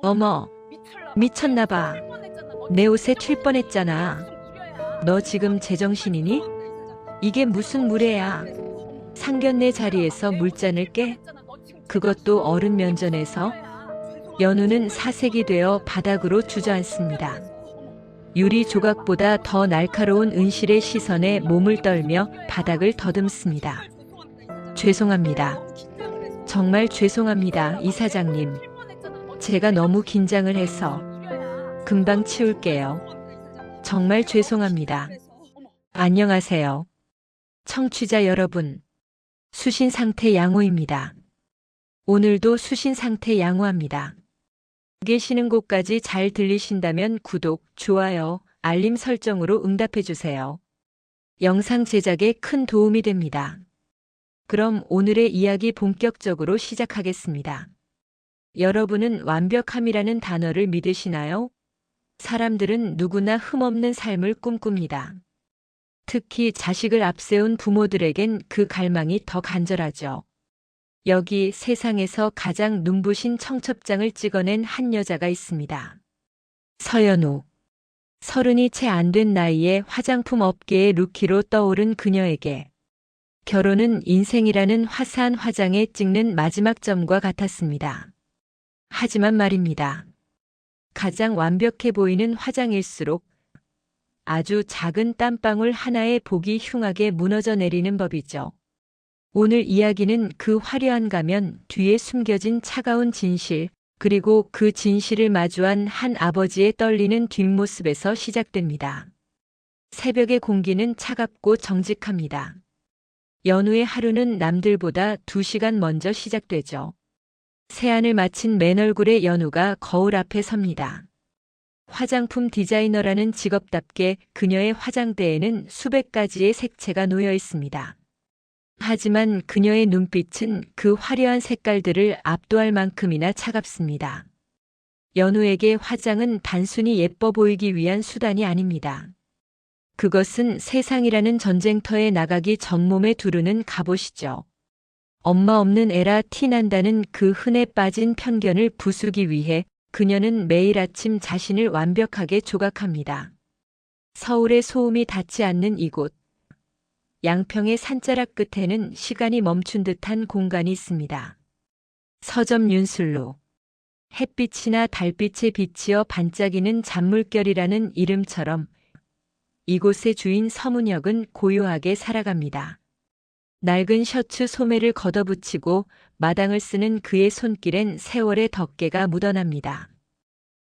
어머, 미쳤나봐. 내 옷에 튈 뻔했잖아. 너 지금 제정신이니? 이게 무슨 무례야. 상견례 자리에서 물잔을 깨? 그것도 어른 면전에서? 연우는 사색이 되어 바닥으로 주저앉습니다. 유리 조각보다 더 날카로운 은실의 시선에 몸을 떨며 바닥을 더듬습니다. 죄송합니다. 정말 죄송합니다, 이사장님. 제가 너무 긴장을 해서. 금방 치울게요. 정말 죄송합니다. 안녕하세요. 청취자 여러분. 수신상태 양호입니다. 오늘도 수신상태 양호합니다. 계시는 곳까지 잘 들리신다면 구독, 좋아요, 알림 설정으로 응답해주세요. 영상 제작에 큰 도움이 됩니다. 그럼 오늘의 이야기 본격적으로 시작하겠습니다. 여러분은 완벽함이라는 단어를 믿으시나요? 사람들은 누구나 흠없는 삶을 꿈꿉니다. 특히 자식을 앞세운 부모들에겐 그 갈망이 더 간절하죠. 여기 세상에서 가장 눈부신 청첩장을 찍어낸 한 여자가 있습니다. 서연우. 30이 채 안 된 나이에 화장품 업계의 루키로 떠오른 그녀에게 결혼은 인생이라는 화사한 화장에 찍는 마지막 점과 같았습니다. 하지만 말입니다. 가장 완벽해 보이는 화장일수록 아주 작은 땀방울 하나에 복이 흉하게 무너져 내리는 법이죠. 오늘 이야기는 그 화려한 가면 뒤에 숨겨진 차가운 진실, 그리고 그 진실을 마주한 한 아버지의 떨리는 뒷모습에서 시작됩니다. 새벽의 공기는 차갑고 정직합니다. 연우의 하루는 남들보다 2시간 먼저 시작되죠. 세안을 마친 맨 얼굴의 연우가 거울 앞에 섭니다. 화장품 디자이너라는 직업답게 그녀의 화장대에는 수백 가지의 색채가 놓여 있습니다. 하지만 그녀의 눈빛은 그 화려한 색깔들을 압도할 만큼이나 차갑습니다. 연우에게 화장은 단순히 예뻐 보이기 위한 수단이 아닙니다. 그것은 세상이라는 전쟁터에 나가기 전 몸에 두르는 갑옷이죠. 엄마 없는 애라 티난다는 그 흔해 빠진 편견을 부수기 위해 그녀는 매일 아침 자신을 완벽하게 조각합니다. 서울의 소음이 닿지 않는 이곳. 양평의 산자락 끝에는 시간이 멈춘 듯한 공간이 있습니다. 서점 윤술로. 햇빛이나 달빛에 비치어 반짝이는 잔물결이라는 이름처럼 이곳의 주인 서문혁은 고요하게 살아갑니다. 낡은 셔츠 소매를 걷어붙이고 마당을 쓰는 그의 손길엔 세월의 덮개가 묻어납니다.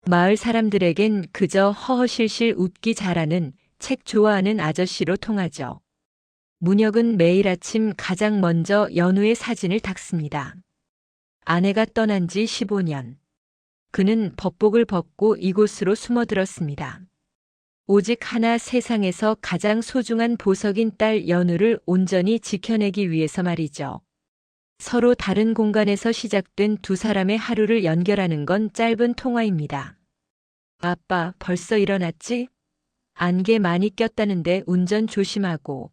마을 사람들에겐 그저 허허실실 웃기 잘하는 책 좋아하는 아저씨로 통하죠. 문혁은 매일 아침 가장 먼저 연우의 사진을 닦습니다. 아내가 떠난 지 15년. 그는 법복을 벗고 이곳으로 숨어들었습니다. 오직 하나 세상에서 가장 소중한 보석인 딸 연우를 온전히 지켜내기 위해서 말이죠. 서로 다른 공간에서 시작된 두 사람의 하루를 연결하는 건 짧은 통화입니다. 아빠, 벌써 일어났지? 안개 많이 꼈다는데 운전 조심하고.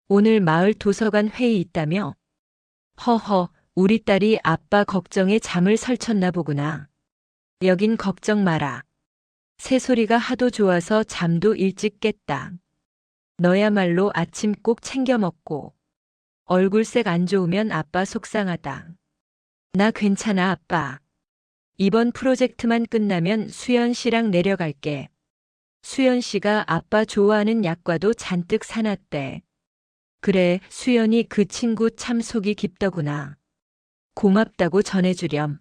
오늘 마을 도서관 회의 있다며? 허허, 우리 딸이 아빠 걱정에 잠을 설쳤나 보구나. 여긴 걱정 마라. 새소리가 하도 좋아서 잠도 일찍 깼다. 너야말로 아침 꼭 챙겨 먹고. 얼굴색 안 좋으면 아빠 속상하다. 나 괜찮아, 아빠. 이번 프로젝트만 끝나면 수연 씨랑 내려갈게. 수연 씨가 아빠 좋아하는 약과도 잔뜩 사놨대. 그래, 수연이 그 친구 참 속이 깊더구나. 고맙다고 전해주렴.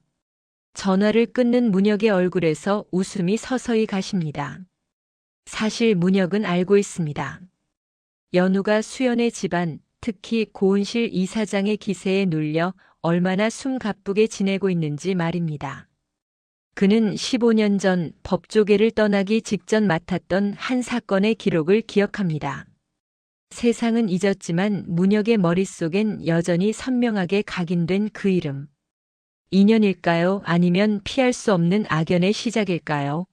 전화를 끊는 문혁의 얼굴에서 웃음이 서서히 가십니다. 사실 문혁은 알고 있습니다. 연우가 수연의 집안, 특히 고은실 이사장의 기세에 눌려 얼마나 숨가쁘게 지내고 있는지 말입니다. 그는 15년 전 법조계를 떠나기 직전 맡았던 한 사건의 기록을 기억합니다. 세상은 잊었지만 문혁의 머릿속엔 여전히 선명하게 각인된 그 이름. 인연일까요? 아니면 피할 수 없는 악연의 시작일까요?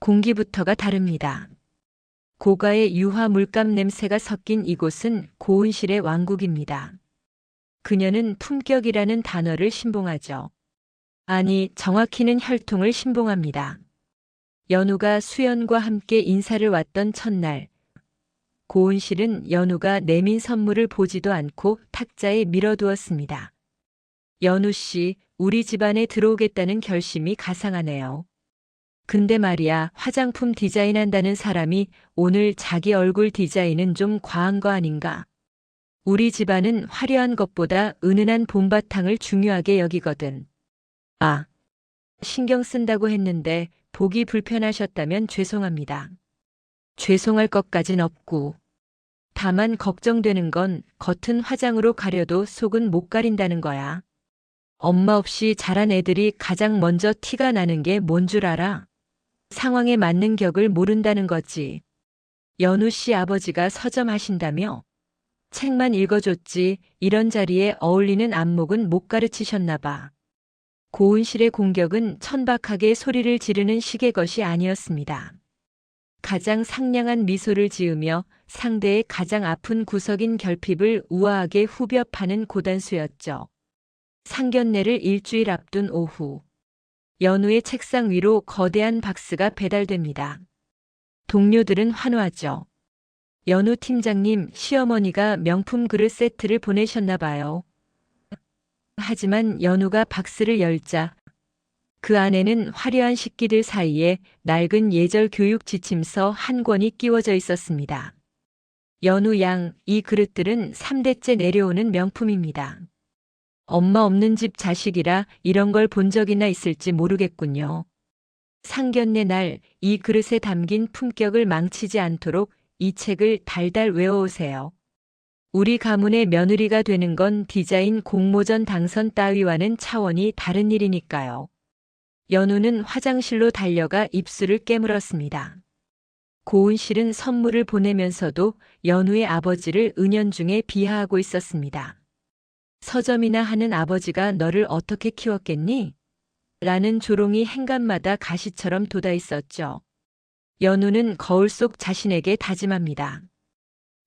공기부터가 다릅니다. 고가의 유화 물감 냄새가 섞인 이곳은 고은실의 왕국입니다. 그녀는 품격이라는 단어를 신봉하죠. 아니, 정확히는 혈통을 신봉합니다. 연우가 수연과 함께 인사를 왔던 첫날, 고은실은 연우가 내민 선물을 보지도 않고 탁자에 밀어두었습니다. 연우 씨, 우리 집안에 들어오겠다는 결심이 가상하네요. 근데 말이야, 화장품 디자인한다는 사람이 오늘 자기 얼굴 디자인은 좀 과한 거 아닌가? 우리 집안은 화려한 것보다 은은한 봄바탕을 중요하게 여기거든. 아, 신경 쓴다고 했는데 보기 불편하셨다면 죄송합니다. 죄송할 것까진 없고. 다만 걱정되는 건 겉은 화장으로 가려도 속은 못 가린다는 거야. 엄마 없이 자란 애들이 가장 먼저 티가 나는 게 뭔 줄 알아? 상황에 맞는 격을 모른다는 거지. 연우 씨 아버지가 서점하신다며? 책만 읽어줬지 이런 자리에 어울리는 안목은 못 가르치셨나 봐. 고은실의 공격은 천박하게 소리를 지르는 식의 것이 아니었습니다. 가장 상냥한 미소를 지으며 상대의 가장 아픈 구석인 결핍을 우아하게 후벼 파는 고단수였죠. 상견례를 일주일 앞둔 오후, 연우의 책상 위로 거대한 박스가 배달됩니다. 동료들은 환호하죠. 연우 팀장님, 시어머니가 명품 그릇 세트를 보내셨나 봐요. 하지만 연우가 박스를 열자 그 안에는 화려한 식기들 사이에 낡은 예절 교육 지침서 한 권이 끼워져 있었습니다. 연우 양, 이 그릇들은 3대째 내려오는 명품입니다. 엄마 없는 집 자식이라 이런 걸 본 적이나 있을지 모르겠군요. 상견례 날 이 그릇에 담긴 품격을 망치지 않도록 이 책을 달달 외워오세요. 우리 가문의 며느리가 되는 건 디자인 공모전 당선 따위와는 차원이 다른 일이니까요. 연우는 화장실로 달려가 입술을 깨물었습니다. 고은실은 선물을 보내면서도 연우의 아버지를 은연중에 비하하고 있었습니다. 서점이나 하는 아버지가 너를 어떻게 키웠겠니? 라는 조롱이 행간마다 가시처럼 돋아 있었죠. 연우는 거울 속 자신에게 다짐합니다.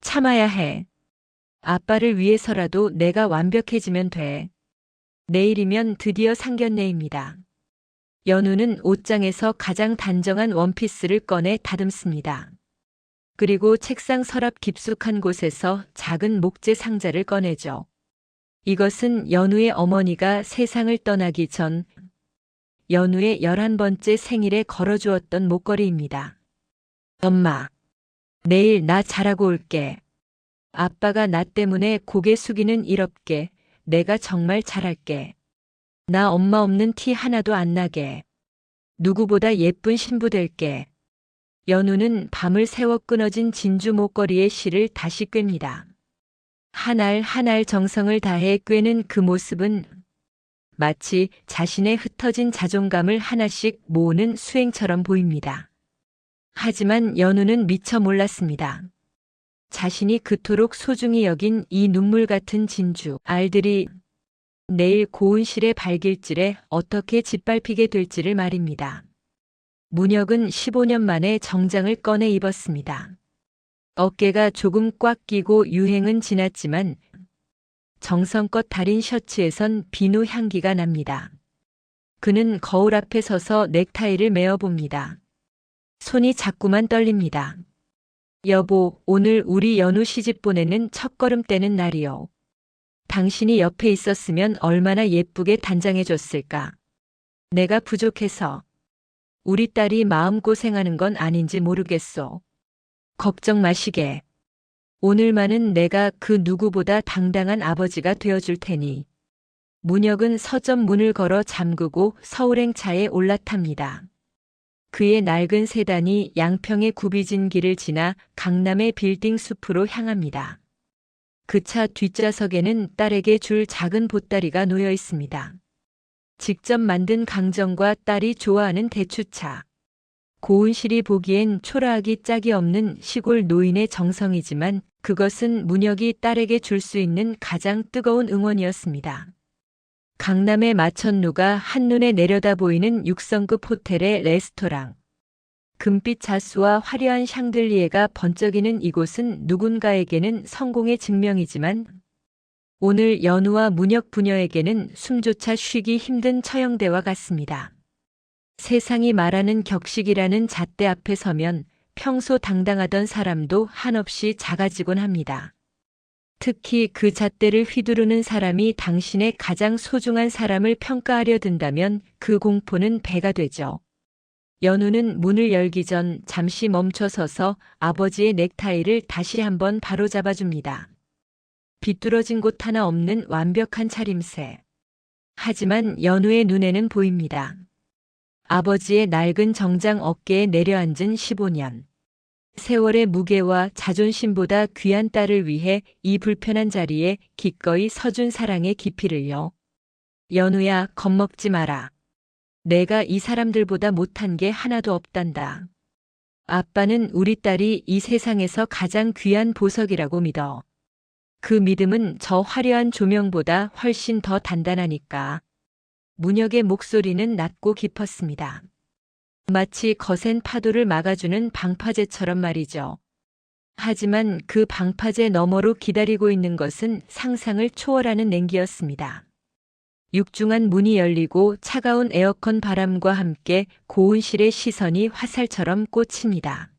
참아야 해. 아빠를 위해서라도 내가 완벽해지면 돼. 내일이면 드디어 상견례입니다. 연우는 옷장에서 가장 단정한 원피스를 꺼내 다듬습니다. 그리고 책상 서랍 깊숙한 곳에서 작은 목재 상자를 꺼내죠. 이것은 연우의 어머니가 세상을 떠나기 전 연우의 11번째 생일에 걸어주었던 목걸이입니다. 엄마, 내일 나 잘하고 올게. 아빠가 나 때문에 고개 숙이는 일 없게 내가 정말 잘할게. 나 엄마 없는 티 하나도 안 나게. 누구보다 예쁜 신부 될게. 연우는 밤을 새워 끊어진 진주 목걸이의 실을 다시 꿰입니다. 한 알 한 알 정성을 다해 꿰는 그 모습은 마치 자신의 흩어진 자존감을 하나씩 모으는 수행처럼 보입니다. 하지만 연우는 미처 몰랐습니다. 자신이 그토록 소중히 여긴 이 눈물 같은 진주 알들이 내일 고은실의 발길질에 어떻게 짓밟히게 될지를 말입니다. 문혁은 15년 만에 정장을 꺼내 입었습니다. 어깨가 조금 꽉 끼고 유행은 지났지만 정성껏 다린 셔츠에선 비누 향기가 납니다. 그는 거울 앞에 서서 넥타이를 메어봅니다. 손이 자꾸만 떨립니다. 여보, 오늘 우리 연우 시집 보내는 첫걸음 떼는 날이요. 당신이 옆에 있었으면 얼마나 예쁘게 단장해줬을까. 내가 부족해서 우리 딸이 마음고생하는 건 아닌지 모르겠소. 걱정 마시게. 오늘만은 내가 그 누구보다 당당한 아버지가 되어줄 테니. 문혁은 서점 문을 걸어 잠그고 서울행차에 올라탑니다. 그의 낡은 세단이 양평의 굽이진 길을 지나 강남의 빌딩 숲으로 향합니다. 그 차 뒷좌석에는 딸에게 줄 작은 보따리가 놓여 있습니다. 직접 만든 강정과 딸이 좋아하는 대추차. 고은실이 보기엔 초라하기 짝이 없는 시골 노인의 정성이지만 그것은 문혁이 딸에게 줄 수 있는 가장 뜨거운 응원이었습니다. 강남의 마천루가 한눈에 내려다 보이는 6성급 호텔의 레스토랑. 금빛 자수와 화려한 샹들리에가 번쩍이는 이곳은 누군가에게는 성공의 증명이지만 오늘 연우와 문혁 부녀에게는 숨조차 쉬기 힘든 처형대와 같습니다. 세상이 말하는 격식이라는 잣대 앞에 서면 평소 당당하던 사람도 한없이 작아지곤 합니다. 특히 그 잣대를 휘두르는 사람이 당신의 가장 소중한 사람을 평가하려 든다면 그 공포는 배가 되죠. 연우는 문을 열기 전 잠시 멈춰서서 아버지의 넥타이를 다시 한번 바로잡아줍니다. 비뚤어진 곳 하나 없는 완벽한 차림새. 하지만 연우의 눈에는 보입니다. 아버지의 낡은 정장 어깨에 내려앉은 15년. 세월의 무게와 자존심보다 귀한 딸을 위해 이 불편한 자리에 기꺼이 서준 사랑의 깊이를요. 연우야, 겁먹지 마라. 내가 이 사람들보다 못한 게 하나도 없단다. 아빠는 우리 딸이 이 세상에서 가장 귀한 보석이라고 믿어. 그 믿음은 저 화려한 조명보다 훨씬 더 단단하니까. 문혁의 목소리는 낮고 깊었습니다. 마치 거센 파도를 막아주는 방파제처럼 말이죠. 하지만 그 방파제 너머로 기다리고 있는 것은 상상을 초월하는 냉기였습니다. 육중한 문이 열리고 차가운 에어컨 바람과 함께 고은실의 시선이 화살처럼 꽂힙니다.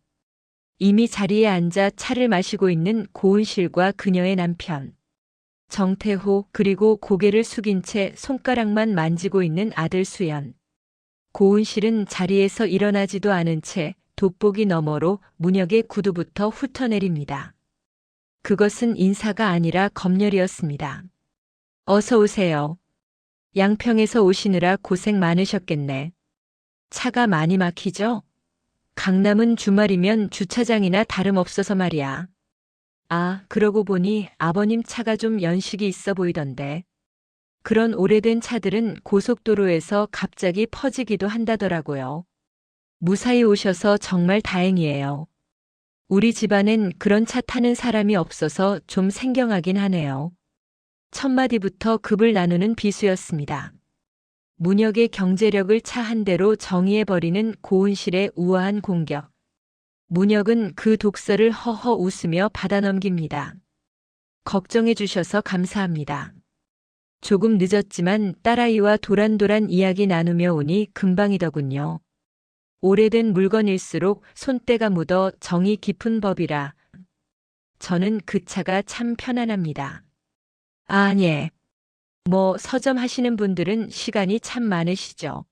이미 자리에 앉아 차를 마시고 있는 고은실과 그녀의 남편 정태호, 그리고 고개를 숙인 채 손가락만 만지고 있는 아들 수연. 고은실은 자리에서 일어나지도 않은 채 돋보기 너머로 문혁의 구두부터 훑어내립니다. 그것은 인사가 아니라 검열이었습니다. 어서 오세요. 양평에서 오시느라 고생 많으셨겠네. 차가 많이 막히죠? 강남은 주말이면 주차장이나 다름없어서 말이야. 아, 그러고 보니 아버님 차가 좀 연식이 있어 보이던데. 그런 오래된 차들은 고속도로에서 갑자기 퍼지기도 한다더라고요. 무사히 오셔서 정말 다행이에요. 우리 집안엔 그런 차 타는 사람이 없어서 좀 생경하긴 하네요. 첫 마디부터 급을 나누는 비수였습니다. 문혁의 경제력을 차 한 대로 정의해버리는 고은실의 우아한 공격. 문혁은 그 독설을 허허 웃으며 받아넘깁니다. 걱정해 주셔서 감사합니다. 조금 늦었지만 딸아이와 도란도란 이야기 나누며 오니 금방이더군요. 오래된 물건일수록 손때가 묻어 정이 깊은 법이라. 저는 그 차가 참 편안합니다. 아, 예. 뭐 서점 하시는 분들은 시간이 참 많으시죠.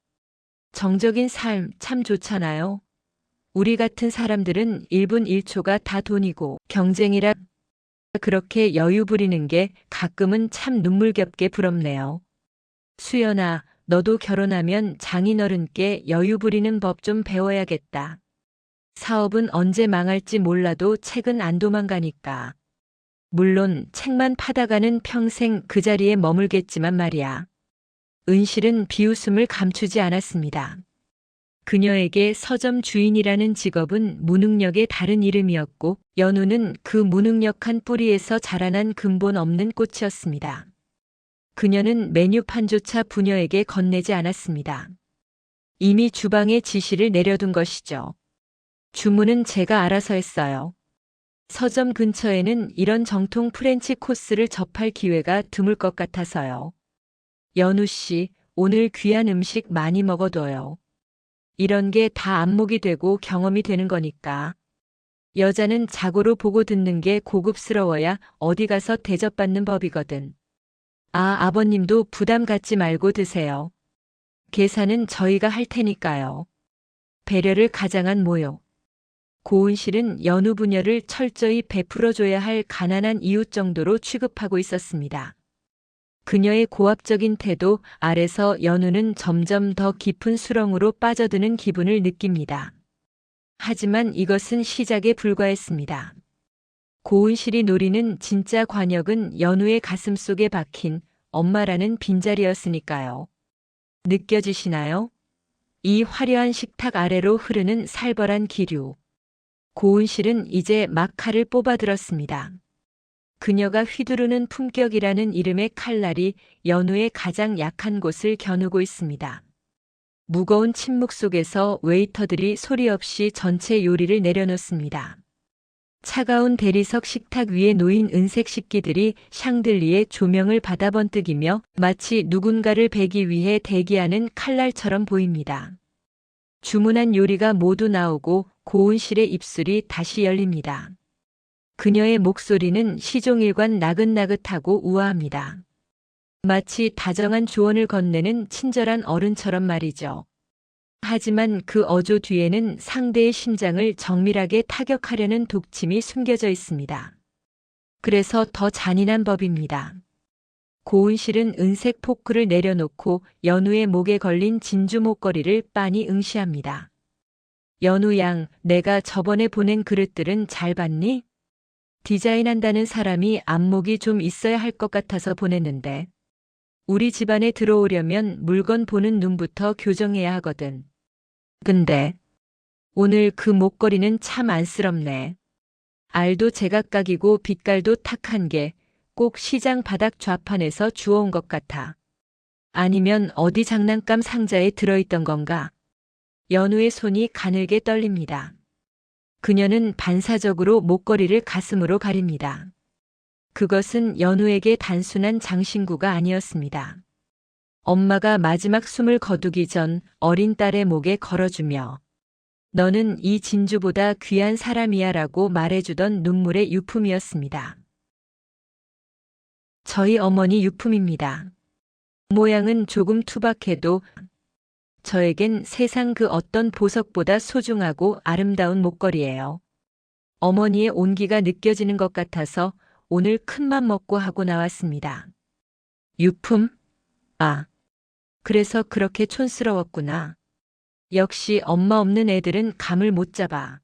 정적인 삶 참 좋잖아요. 우리 같은 사람들은 1분 1초가 다 돈이고 경쟁이라 그렇게 여유 부리는 게 가끔은 참 눈물겹게 부럽네요. 수연아, 너도 결혼하면 장인어른께 여유 부리는 법 좀 배워야겠다. 사업은 언제 망할지 몰라도 책은 안 도망가니까. 물론 책만 파다가는 평생 그 자리에 머물겠지만 말이야. 은실은 비웃음을 감추지 않았습니다. 그녀에게 서점 주인이라는 직업은 무능력의 다른 이름이었고 연우는 그 무능력한 뿌리에서 자라난 근본 없는 꽃이었습니다. 그녀는 메뉴판조차 부녀에게 건네지 않았습니다. 이미 주방에 지시를 내려둔 것이죠. 주문은 제가 알아서 했어요. 서점 근처에는 이런 정통 프렌치 코스를 접할 기회가 드물 것 같아서요. 연우 씨, 오늘 귀한 음식 많이 먹어둬요. 이런 게 다 안목이 되고 경험이 되는 거니까. 여자는 자고로 보고 듣는 게 고급스러워야 어디 가서 대접받는 법이거든. 아, 아버님도 부담 갖지 말고 드세요. 계산은 저희가 할 테니까요. 배려를 가장한 모욕. 고은실은 연우 부녀를 철저히 베풀어줘야 할 가난한 이웃 정도로 취급하고 있었습니다. 그녀의 고압적인 태도 아래서 연우는 점점 더 깊은 수렁으로 빠져드는 기분을 느낍니다. 하지만 이것은 시작에 불과했습니다. 고은실이 노리는 진짜 관역은 연우의 가슴 속에 박힌 엄마라는 빈자리였으니까요. 느껴지시나요? 이 화려한 식탁 아래로 흐르는 살벌한 기류. 고은실은 이제 막 칼을 뽑아들었습니다. 그녀가 휘두르는 품격이라는 이름의 칼날이 연우의 가장 약한 곳을 겨누고 있습니다. 무거운 침묵 속에서 웨이터들이 소리 없이 전체 요리를 내려놓습니다. 차가운 대리석 식탁 위에 놓인 은색 식기들이 샹들리에 조명을 받아 번뜩이며 마치 누군가를 베기 위해 대기하는 칼날처럼 보입니다. 주문한 요리가 모두 나오고 고은실의 입술이 다시 열립니다. 그녀의 목소리는 시종일관 나긋나긋하고 우아합니다. 마치 다정한 조언을 건네는 친절한 어른처럼 말이죠. 하지만 그 어조 뒤에는 상대의 심장을 정밀하게 타격하려는 독침이 숨겨져 있습니다. 그래서 더 잔인한 법입니다. 고은실은 은색 포크를 내려놓고 연우의 목에 걸린 진주 목걸이를 빤히 응시합니다. 연우 양, 내가 저번에 보낸 그릇들은 잘 봤니? 디자인한다는 사람이 안목이 좀 있어야 할 것 같아서 보냈는데 우리 집안에 들어오려면 물건 보는 눈부터 교정해야 하거든. 근데 오늘 그 목걸이는 참 안쓰럽네. 알도 제각각이고 빛깔도 탁한 게 꼭 시장 바닥 좌판에서 주워온 것 같아. 아니면 어디 장난감 상자에 들어있던 건가? 연우의 손이 가늘게 떨립니다. 그녀는 반사적으로 목걸이를 가슴으로 가립니다. 그것은 연우에게 단순한 장신구가 아니었습니다. 엄마가 마지막 숨을 거두기 전 어린 딸의 목에 걸어주며 너는 이 진주보다 귀한 사람이야 라고 말해주던 눈물의 유품이었습니다. 저희 어머니 유품입니다. 모양은 조금 투박해도 저에겐 세상 그 어떤 보석보다 소중하고 아름다운 목걸이예요. 어머니의 온기가 느껴지는 것 같아서 오늘 큰맘 먹고 하고 나왔습니다. 유품? 아, 그래서 그렇게 촌스러웠구나. 역시 엄마 없는 애들은 감을 못 잡아.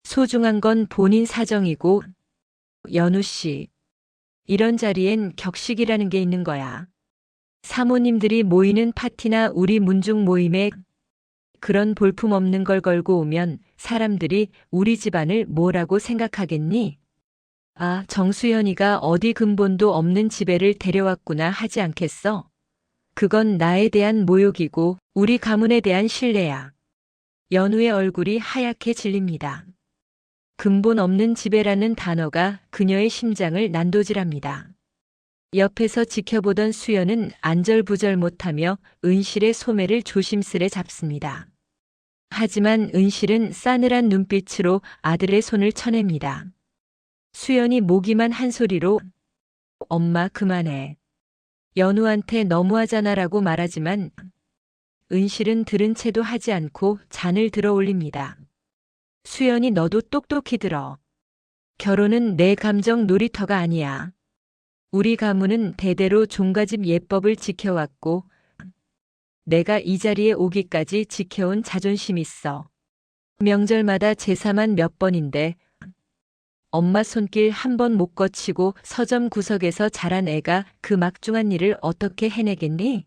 소중한 건 본인 사정이고, 연우 씨, 이런 자리엔 격식이라는 게 있는 거야. 사모님들이 모이는 파티나 우리 문중 모임에 그런 볼품없는 걸 걸고 오면 사람들이 우리 집안을 뭐라고 생각하겠니? 아, 정수연이가 어디 근본도 없는 집애를 데려왔구나 하지 않겠어? 그건 나에 대한 모욕이고 우리 가문에 대한 신뢰야. 연우의 얼굴이 하얗게 질립니다. 근본 없는 집애라는 단어가 그녀의 심장을 난도질합니다. 옆에서 지켜보던 수연은 안절부절 못하며 은실의 소매를 조심스레 잡습니다. 하지만 은실은 싸늘한 눈빛으로 아들의 손을 쳐냅니다. 수연이 모기만 한 소리로 엄마 그만해. 연우한테 너무하잖아라고 말하지만 은실은 들은 채도 하지 않고 잔을 들어 올립니다. 수연이 너도 똑똑히 들어. 결혼은 내 감정 놀이터가 아니야. 우리 가문은 대대로 종가집 예법을 지켜왔고 내가 이 자리에 오기까지 지켜온 자존심 있어. 명절마다 제사만 몇 번인데 엄마 손길 한 번 못 거치고 서점 구석에서 자란 애가 그 막중한 일을 어떻게 해내겠니?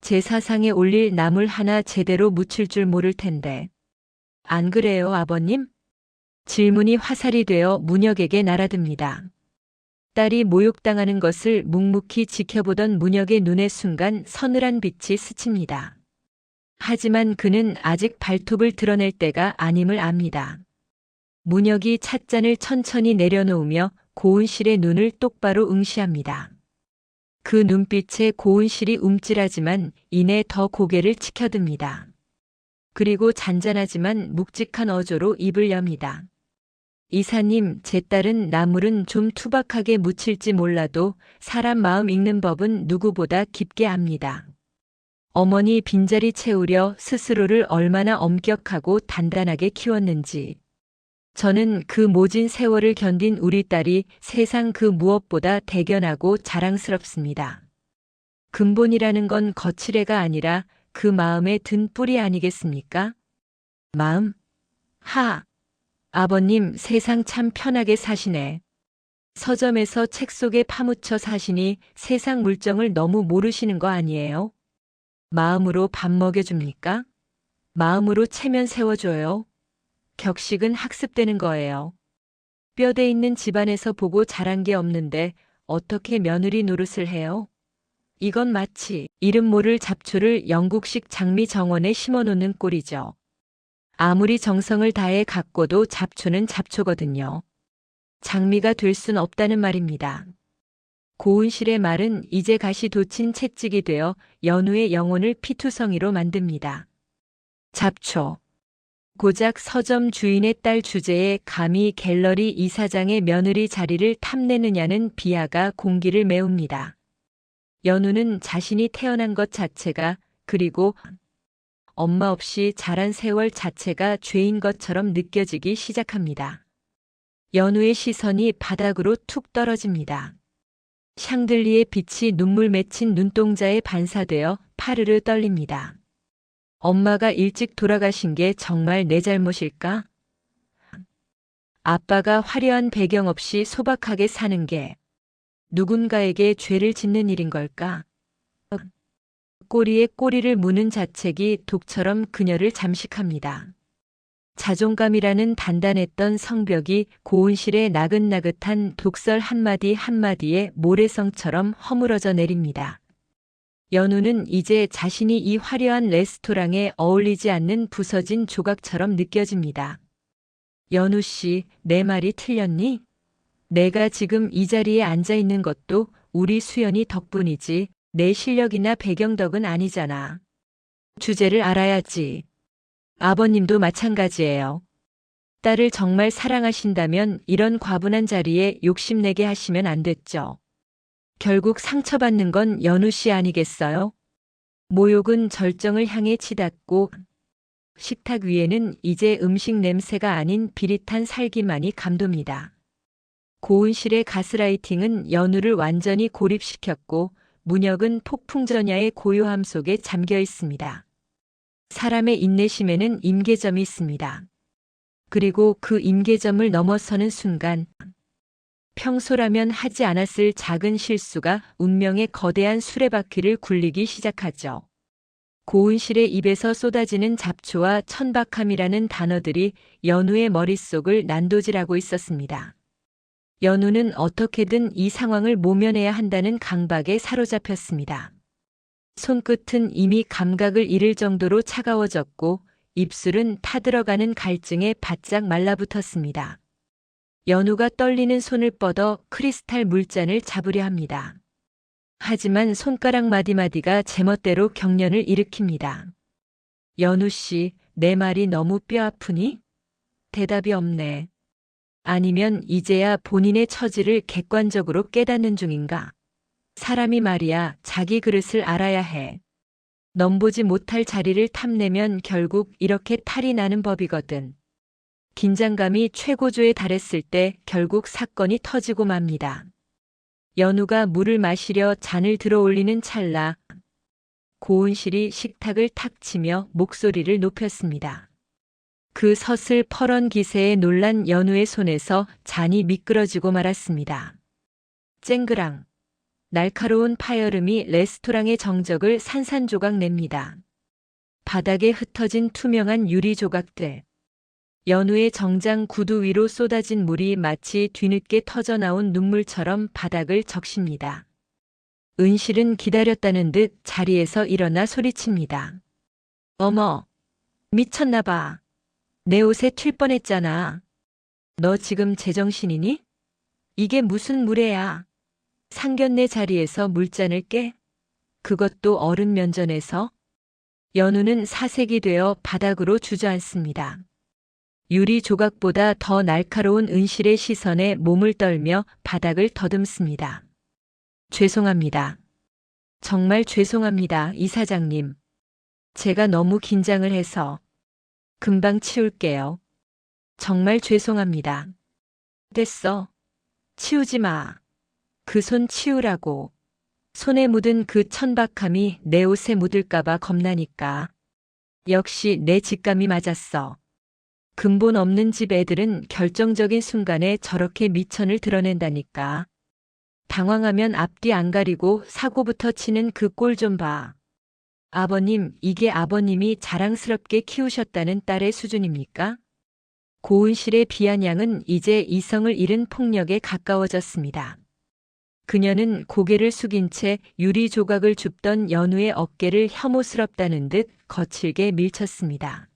제사상에 올릴 나물 하나 제대로 묻힐 줄 모를 텐데. 안 그래요, 아버님? 질문이 화살이 되어 문혁에게 날아듭니다. 딸이 모욕당하는 것을 묵묵히 지켜보던 문혁의 눈의 순간 서늘한 빛이 스칩니다. 하지만 그는 아직 발톱을 드러낼 때가 아님을 압니다. 문혁이 찻잔을 천천히 내려놓으며 고은실의 눈을 똑바로 응시합니다. 그 눈빛에 고은실이 움찔하지만 이내 더 고개를 치켜듭니다. 그리고 잔잔하지만 묵직한 어조로 입을 엽니다. 이사님, 제 딸은 나물은 좀 투박하게 묻힐지 몰라도 사람 마음 읽는 법은 누구보다 깊게 압니다. 어머니 빈자리 채우려 스스로를 얼마나 엄격하고 단단하게 키웠는지. 저는 그 모진 세월을 견딘 우리 딸이 세상 그 무엇보다 대견하고 자랑스럽습니다. 근본이라는 건 거칠애가 아니라 그 마음에 든 뿌리 아니겠습니까? 마음? 아버님 세상 참 편하게 사시네. 서점에서 책 속에 파묻혀 사시니 세상 물정을 너무 모르시는 거 아니에요? 마음으로 밥 먹여줍니까? 마음으로 체면 세워줘요? 격식은 학습되는 거예요. 뼈대 있는 집안에서 보고 자란 게 없는데 어떻게 며느리 노릇을 해요? 이건 마치 이름 모를 잡초를 영국식 장미 정원에 심어놓는 꼴이죠. 아무리 정성을 다해 가꿔도 잡초는 잡초거든요. 장미가 될 순 없다는 말입니다. 고은실의 말은 이제 가시 돋친 채찍이 되어 연우의 영혼을 피투성이로 만듭니다. 잡초. 고작 서점 주인의 딸 주제에 감히 갤러리 이사장의 며느리 자리를 탐내느냐는 비하가 공기를 메웁니다. 연우는 자신이 태어난 것 자체가, 그리고 엄마 없이 자란 세월 자체가 죄인 것처럼 느껴지기 시작합니다. 연우의 시선이 바닥으로 툭 떨어집니다. 샹들리의 빛이 눈물 맺힌 눈동자에 반사되어 파르르 떨립니다. 엄마가 일찍 돌아가신 게 정말 내 잘못일까? 아빠가 화려한 배경 없이 소박하게 사는 게 누군가에게 죄를 짓는 일인 걸까? 꼬리에 꼬리를 무는 자책이 독처럼 그녀를 잠식합니다. 자존감이라는 단단했던 성벽이 고은실의 나긋나긋한 독설 한마디 한마디에 모래성처럼 허물어져 내립니다. 연우는 이제 자신이 이 화려한 레스토랑에 어울리지 않는 부서진 조각처럼 느껴집니다. 연우 씨, 내 말이 틀렸니? 내가 지금 이 자리에 앉아 있는 것도 우리 수연이 덕분이지 내 실력이나 배경 덕은 아니잖아. 주제를 알아야지. 아버님도 마찬가지예요. 딸을 정말 사랑하신다면 이런 과분한 자리에 욕심내게 하시면 안 됐죠. 결국 상처받는 건 연우 씨 아니겠어요? 모욕은 절정을 향해 치닫고 식탁 위에는 이제 음식 냄새가 아닌 비릿한 살기만이 감돕니다. 고은실의 가스라이팅은 연우를 완전히 고립시켰고 문혁은 폭풍전야의 고요함 속에 잠겨 있습니다. 사람의 인내심에는 임계점이 있습니다. 그리고 그 임계점을 넘어서는 순간 평소라면 하지 않았을 작은 실수가 운명의 거대한 수레바퀴를 굴리기 시작하죠. 고은실의 입에서 쏟아지는 잡초와 천박함이라는 단어들이 연우의 머릿속을 난도질하고 있었습니다. 연우는 어떻게든 이 상황을 모면해야 한다는 강박에 사로잡혔습니다. 손끝은 이미 감각을 잃을 정도로 차가워졌고 입술은 타들어가는 갈증에 바짝 말라붙었습니다. 연우가 떨리는 손을 뻗어 크리스탈 물잔을 잡으려 합니다. 하지만 손가락 마디마디가 제멋대로 경련을 일으킵니다. 연우 씨, 내 말이 너무 뼈아프니? 대답이 없네. 아니면 이제야 본인의 처지를 객관적으로 깨닫는 중인가? 사람이 말이야 자기 그릇을 알아야 해. 넘보지 못할 자리를 탐내면 결국 이렇게 탈이 나는 법이거든. 긴장감이 최고조에 달했을 때 결국 사건이 터지고 맙니다. 연우가 물을 마시려 잔을 들어 올리는 찰나 고은실이 식탁을 탁 치며 목소리를 높였습니다. 그 서슬 퍼런 기세에 놀란 연우의 손에서 잔이 미끄러지고 말았습니다. 쨍그랑. 날카로운 파열음이 레스토랑의 정적을 산산조각 냅니다. 바닥에 흩어진 투명한 유리 조각들. 연우의 정장 구두 위로 쏟아진 물이 마치 뒤늦게 터져나온 눈물처럼 바닥을 적십니다. 은실은 기다렸다는 듯 자리에서 일어나 소리칩니다. 어머, 미쳤나봐. 내 옷에 튈 뻔했잖아. 너 지금 제정신이니? 이게 무슨 무례야. 상견례 자리에서 물잔을 깨? 그것도 어른 면전에서? 연우는 사색이 되어 바닥으로 주저앉습니다. 유리 조각보다 더 날카로운 은실의 시선에 몸을 떨며 바닥을 더듬습니다. 죄송합니다. 정말 죄송합니다, 이사장님. 제가 너무 긴장을 해서. 금방 치울게요. 정말 죄송합니다. 됐어. 치우지 마. 그 손 치우라고. 손에 묻은 그 천박함이 내 옷에 묻을까봐 겁나니까. 역시 내 직감이 맞았어. 근본 없는 집 애들은 결정적인 순간에 저렇게 미천을 드러낸다니까. 당황하면 앞뒤 안 가리고 사고부터 치는 그 꼴 좀 봐. 아버님, 이게 아버님이 자랑스럽게 키우셨다는 딸의 수준입니까? 고은실의 비아냥은 이제 이성을 잃은 폭력에 가까워졌습니다. 그녀는 고개를 숙인 채 유리 조각을 줍던 연우의 어깨를 혐오스럽다는 듯 거칠게 밀쳤습니다.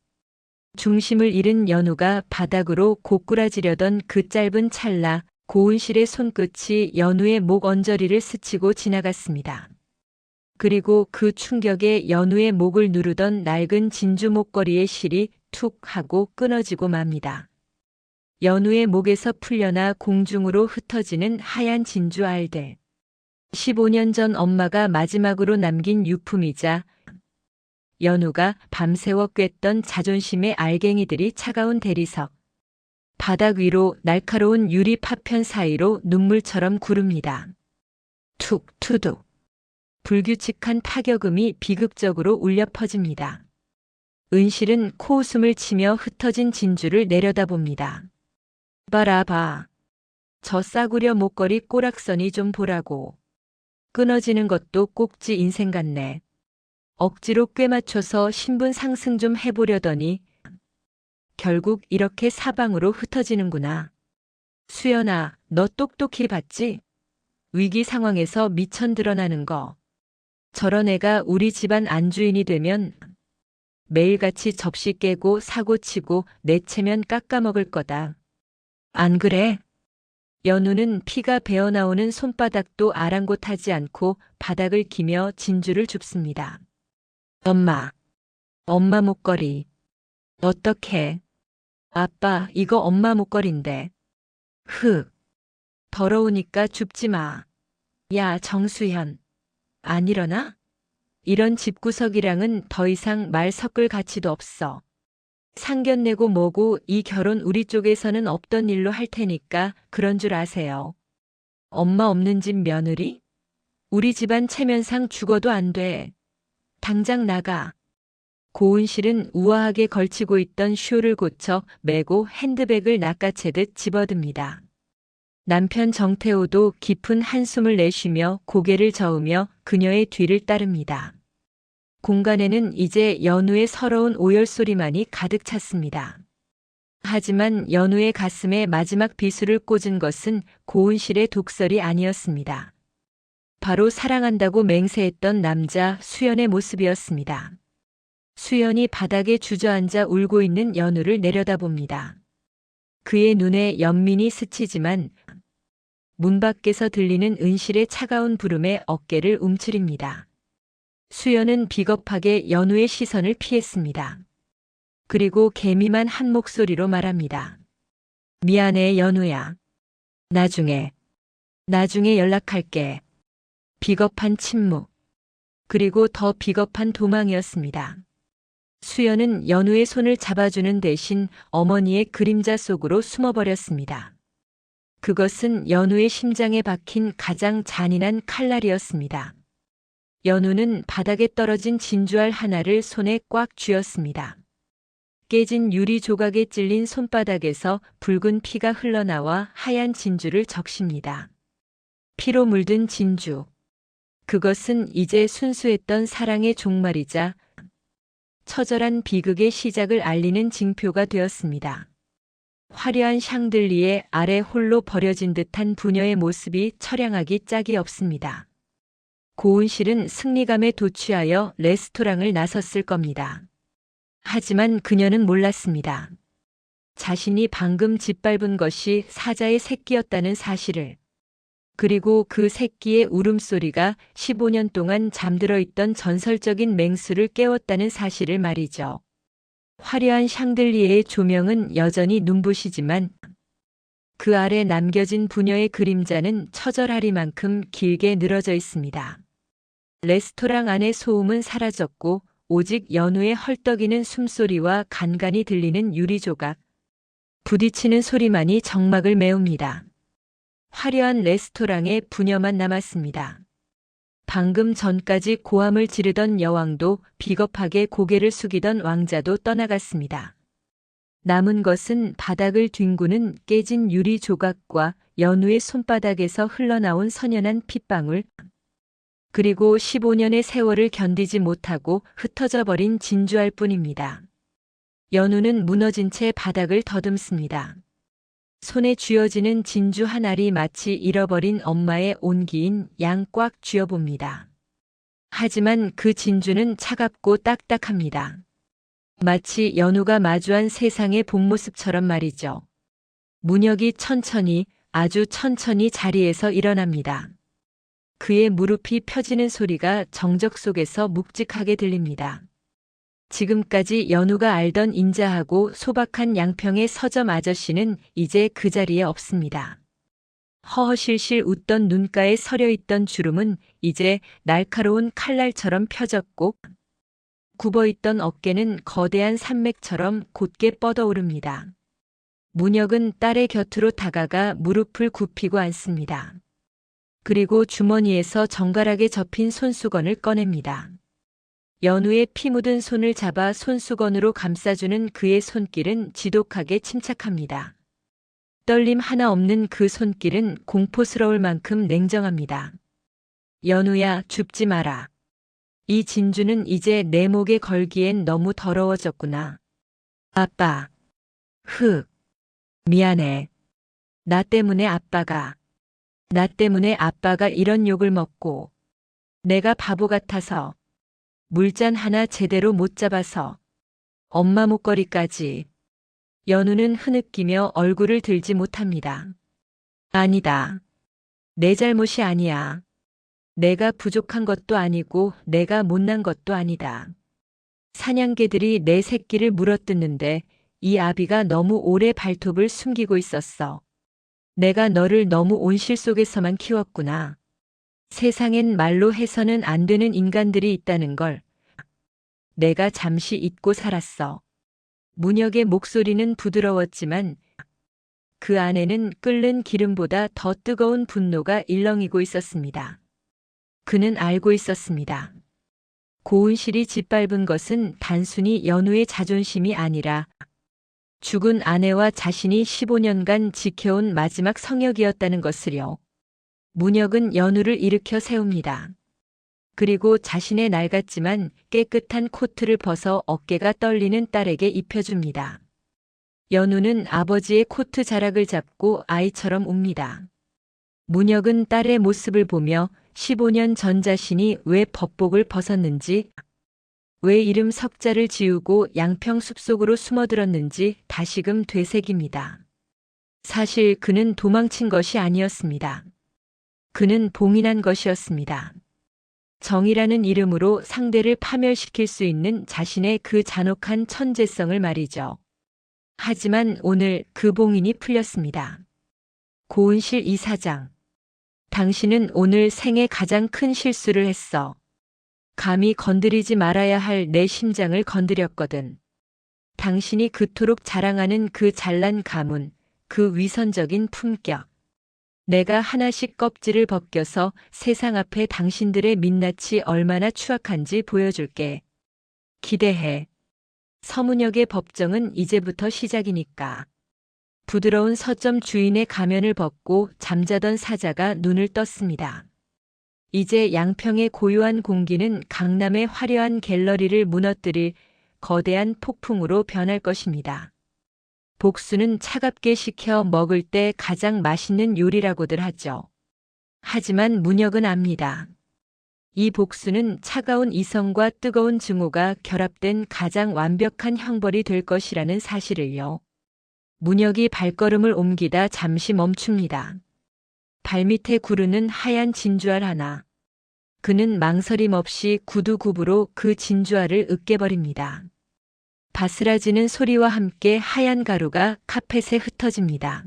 중심을 잃은 연우가 바닥으로 고꾸라지려던 그 짧은 찰나 고은실의 손끝이 연우의 목 언저리를 스치고 지나갔습니다. 그리고 그 충격에 연우의 목을 누르던 낡은 진주 목걸이의 실이 툭 하고 끊어지고 맙니다. 연우의 목에서 풀려나 공중으로 흩어지는 하얀 진주 알들. 15년 전 엄마가 마지막으로 남긴 유품이자 연우가 밤새워 꿰던 자존심의 알갱이들이 차가운 대리석. 바닥 위로 날카로운 유리 파편 사이로 눈물처럼 구릅니다. 툭 투둑. 불규칙한 타격음이 비극적으로 울려 퍼집니다. 은실은 코웃음을 치며 흩어진 진주를 내려다봅니다. 봐라봐. 저 싸구려 목걸이 꼬락선이 좀 보라고. 끊어지는 것도 꼭지 인생 같네. 억지로 꿰맞춰서 신분 상승 좀 해보려더니 결국 이렇게 사방으로 흩어지는구나. 수연아, 너 똑똑히 봤지? 위기 상황에서 미천 드러나는 거. 저런 애가 우리 집안 안주인이 되면 매일같이 접시 깨고 사고 치고 내체면 깎아먹을 거다. 안 그래? 연우는 피가 배어나오는 손바닥도 아랑곳하지 않고 바닥을 기며 진주를 줍습니다. 엄마 목걸이. 어떡해? 아빠, 이거 엄마 목걸인데. 더러우니까 줍지 마. 야, 정수현. 안 일어나? 이런 집구석이랑은 더 이상 말 섞을 가치도 없어. 상견례고 뭐고 이 결혼 우리 쪽에서는 없던 일로 할 테니까 그런 줄 아세요. 엄마 없는 집 며느리? 우리 집안 체면상 죽어도 안 돼. 당장 나가. 고은실은 우아하게 걸치고 있던 쇼를 고쳐 메고 핸드백을 낚아채듯 집어듭니다. 남편 정태호도 깊은 한숨을 내쉬며 고개를 저으며 그녀의 뒤를 따릅니다. 공간에는 이제 연우의 서러운 오열소리만이 가득 찼습니다. 하지만 연우의 가슴에 마지막 비수를 꽂은 것은 고은실의 독설이 아니었습니다. 바로 사랑한다고 맹세했던 남자 수연의 모습이었습니다. 수연이 바닥에 주저앉아 울고 있는 연우를 내려다봅니다. 그의 눈에 연민이 스치지만 문 밖에서 들리는 은실의 차가운 부름에 어깨를 움츠립니다. 수연은 비겁하게 연우의 시선을 피했습니다. 그리고 개미만 한 목소리로 말합니다. 미안해, 연우야. 나중에 연락할게. 비겁한 침묵. 그리고 더 비겁한 도망이었습니다. 수연은 연우의 손을 잡아주는 대신 어머니의 그림자 속으로 숨어버렸습니다. 그것은 연우의 심장에 박힌 가장 잔인한 칼날이었습니다. 연우는 바닥에 떨어진 진주알 하나를 손에 꽉 쥐었습니다. 깨진 유리 조각에 찔린 손바닥에서 붉은 피가 흘러나와 하얀 진주를 적십니다. 피로 물든 진주. 그것은 이제 순수했던 사랑의 종말이자 처절한 비극의 시작을 알리는 징표가 되었습니다. 화려한 샹들리에 아래 홀로 버려진 듯한 부녀의 모습이 처량하기 짝이 없습니다. 고은실은 승리감에 도취하여 레스토랑을 나섰을 겁니다. 하지만 그녀는 몰랐습니다. 자신이 방금 짓밟은 것이 사자의 새끼였다는 사실을. 그리고 그 새끼의 울음소리가 15년 동안 잠들어 있던 전설적인 맹수를 깨웠다는 사실을 말이죠. 화려한 샹들리에의 조명은 여전히 눈부시지만 그 아래 남겨진 부녀의 그림자는 처절하리만큼 길게 늘어져 있습니다. 레스토랑 안의 소음은 사라졌고 오직 연우의 헐떡이는 숨소리와 간간이 들리는 유리조각, 부딪히는 소리만이 정막을 메웁니다. 화려한 레스토랑에 부녀만 남았습니다. 방금 전까지 고함을 지르던 여왕도 비겁하게 고개를 숙이던 왕자도 떠나갔습니다. 남은 것은 바닥을 뒹구는 깨진 유리 조각과 연우의 손바닥에서 흘러나온 선연한 핏방울, 그리고 15년의 세월을 견디지 못하고 흩어져 버린 진주알 뿐입니다. 연우는 무너진 채 바닥을 더듬습니다. 손에 쥐어지는 진주 한 알이 마치 잃어버린 엄마의 온기인 양 꽉 쥐어봅니다. 하지만 그 진주는 차갑고 딱딱합니다. 마치 연우가 마주한 세상의 본 모습처럼 말이죠. 문혁이 천천히 아주 천천히 자리에서 일어납니다. 그의 무릎이 펴지는 소리가 정적 속에서 묵직하게 들립니다. 지금까지 연우가 알던 인자하고 소박한 양평의 서점 아저씨는 이제 그 자리에 없습니다. 허허실실 웃던 눈가에 서려있던 주름은 이제 날카로운 칼날처럼 펴졌고 굽어있던 어깨는 거대한 산맥처럼 곧게 뻗어오릅니다. 문혁은 딸의 곁으로 다가가 무릎을 굽히고 앉습니다. 그리고 주머니에서 정갈하게 접힌 손수건을 꺼냅니다. 연우의 피 묻은 손을 잡아 손수건으로 감싸주는 그의 손길은 지독하게 침착합니다. 떨림 하나 없는 그 손길은 공포스러울 만큼 냉정합니다. 연우야, 줍지 마라. 이 진주는 이제 내 목에 걸기엔 너무 더러워졌구나. 아빠. 미안해. 나 때문에 아빠가 이런 욕을 먹고, 내가 바보 같아서, 물잔 하나 제대로 못 잡아서, 엄마 목걸이까지. 연우는 흐느끼며 얼굴을 들지 못합니다. 아니다. 내 잘못이 아니야. 내가 부족한 것도 아니고 내가 못난 것도 아니다. 사냥개들이 내 새끼를 물어뜯는데 이 아비가 너무 오래 발톱을 숨기고 있었어. 내가 너를 너무 온실 속에서만 키웠구나. 세상엔 말로 해서는 안 되는 인간들이 있다는 걸 내가 잠시 잊고 살았어. 문혁의 목소리는 부드러웠지만 그 안에는 끓는 기름보다 더 뜨거운 분노가 일렁이고 있었습니다. 그는 알고 있었습니다. 고은실이 짓밟은 것은 단순히 연우의 자존심이 아니라 죽은 아내와 자신이 15년간 지켜온 마지막 성역이었다는 것을요. 문혁은 연우를 일으켜 세웁니다. 그리고 자신의 낡았지만 깨끗한 코트를 벗어 어깨가 떨리는 딸에게 입혀줍니다. 연우는 아버지의 코트 자락을 잡고 아이처럼 웁니다. 문혁은 딸의 모습을 보며 15년 전 자신이 왜 법복을 벗었는지, 왜 이름 석자를 지우고 양평 숲속으로 숨어들었는지 다시금 되새깁니다. 사실 그는 도망친 것이 아니었습니다. 그는 봉인한 것이었습니다. 정이라는 이름으로 상대를 파멸시킬 수 있는 자신의 그 잔혹한 천재성을 말이죠. 하지만 오늘 그 봉인이 풀렸습니다. 고은실 이사장. 당신은 오늘 생애 가장 큰 실수를 했어. 감히 건드리지 말아야 할 내 심장을 건드렸거든. 당신이 그토록 자랑하는 그 잘난 가문, 그 위선적인 품격. 내가 하나씩 껍질을 벗겨서 세상 앞에 당신들의 민낯이 얼마나 추악한지 보여줄게. 기대해. 서문역의 법정은 이제부터 시작이니까. 부드러운 서점 주인의 가면을 벗고 잠자던 사자가 눈을 떴습니다. 이제 양평의 고요한 공기는 강남의 화려한 갤러리를 무너뜨릴 거대한 폭풍으로 변할 것입니다. 복수는 차갑게 식혀 먹을 때 가장 맛있는 요리라고들 하죠. 하지만 문혁은 압니다. 이 복수는 차가운 이성과 뜨거운 증오가 결합된 가장 완벽한 형벌이 될 것이라는 사실을요. 문혁이 발걸음을 옮기다 잠시 멈춥니다. 발밑에 구르는 하얀 진주알 하나. 그는 망설임 없이 구두굽으로 그 진주알을 으깨버립니다. 바스라지는 소리와 함께 하얀 가루가 카펫에 흩어집니다.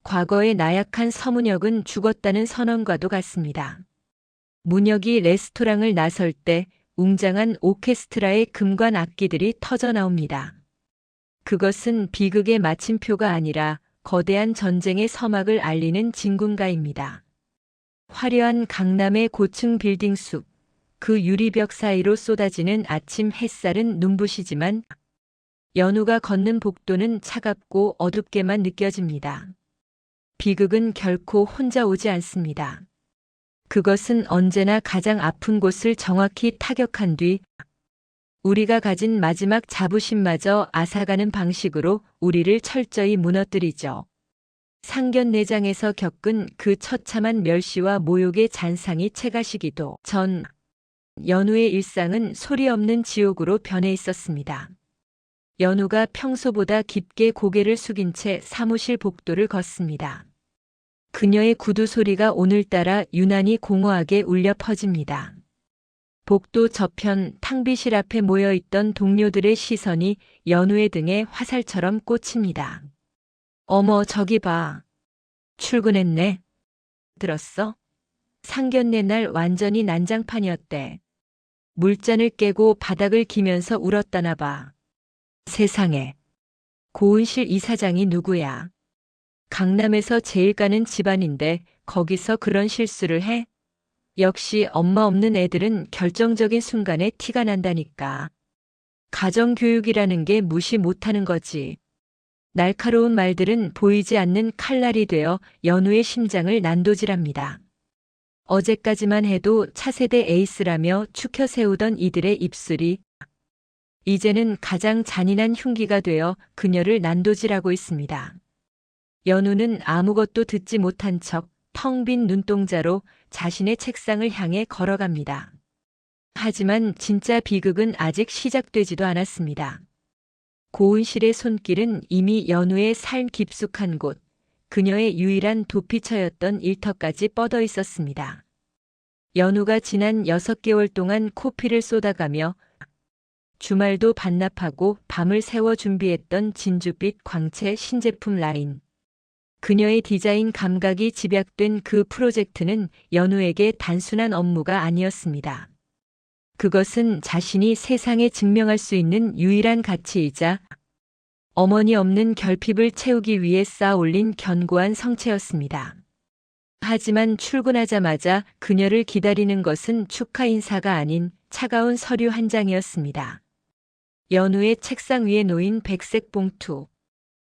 과거의 나약한 서문혁은 죽었다는 선언과도 같습니다. 문혁이 레스토랑을 나설 때 웅장한 오케스트라의 금관 악기들이 터져 나옵니다. 그것은 비극의 마침표가 아니라 거대한 전쟁의 서막을 알리는 진군가입니다. 화려한 강남의 고층 빌딩 숲, 그 유리벽 사이로 쏟아지는 아침 햇살은 눈부시지만 연우가 걷는 복도는 차갑고 어둡게만 느껴집니다. 비극은 결코 혼자 오지 않습니다. 그것은 언제나 가장 아픈 곳을 정확히 타격한 뒤 우리가 가진 마지막 자부심마저 앗아가는 방식으로 우리를 철저히 무너뜨리죠. 상견례장에서 겪은 그 처참한 멸시와 모욕의 잔상이 채가시기도 전 연우의 일상은 소리 없는 지옥으로 변해 있었습니다. 연우가 평소보다 깊게 고개를 숙인 채 사무실 복도를 걷습니다. 그녀의 구두 소리가 오늘따라 유난히 공허하게 울려 퍼집니다. 복도 저편 탕비실 앞에 모여있던 동료들의 시선이 연우의 등에 화살처럼 꽂힙니다. 어머, 저기 봐. 출근했네. 들었어? 상견례 날 완전히 난장판이었대. 물잔을 깨고 바닥을 기면서 울었다나 봐. 세상에. 고은실 이사장이 누구야? 강남에서 제일 가는 집안인데 거기서 그런 실수를 해? 역시 엄마 없는 애들은 결정적인 순간에 티가 난다니까. 가정교육이라는 게 무시 못하는 거지. 날카로운 말들은 보이지 않는 칼날이 되어 연우의 심장을 난도질합니다. 어제까지만 해도 차세대 에이스라며 추켜 세우던 이들의 입술이 이제는 가장 잔인한 흉기가 되어 그녀를 난도질하고 있습니다. 연우는 아무것도 듣지 못한 척 텅 빈 눈동자로 자신의 책상을 향해 걸어갑니다. 하지만 진짜 비극은 아직 시작되지도 않았습니다. 고은실의 손길은 이미 연우의 삶 깊숙한 곳, 그녀의 유일한 도피처였던 일터까지 뻗어 있었습니다. 연우가 지난 6개월 동안 코피를 쏟아가며 주말도 반납하고 밤을 새워 준비했던 진주빛 광채 신제품 라인. 그녀의 디자인 감각이 집약된 그 프로젝트는 연우에게 단순한 업무가 아니었습니다. 그것은 자신이 세상에 증명할 수 있는 유일한 가치이자 어머니 없는 결핍을 채우기 위해 쌓아 올린 견고한 성체였습니다. 하지만 출근하자마자 그녀를 기다리는 것은 축하 인사가 아닌 차가운 서류 한 장이었습니다. 연우의 책상 위에 놓인 백색 봉투.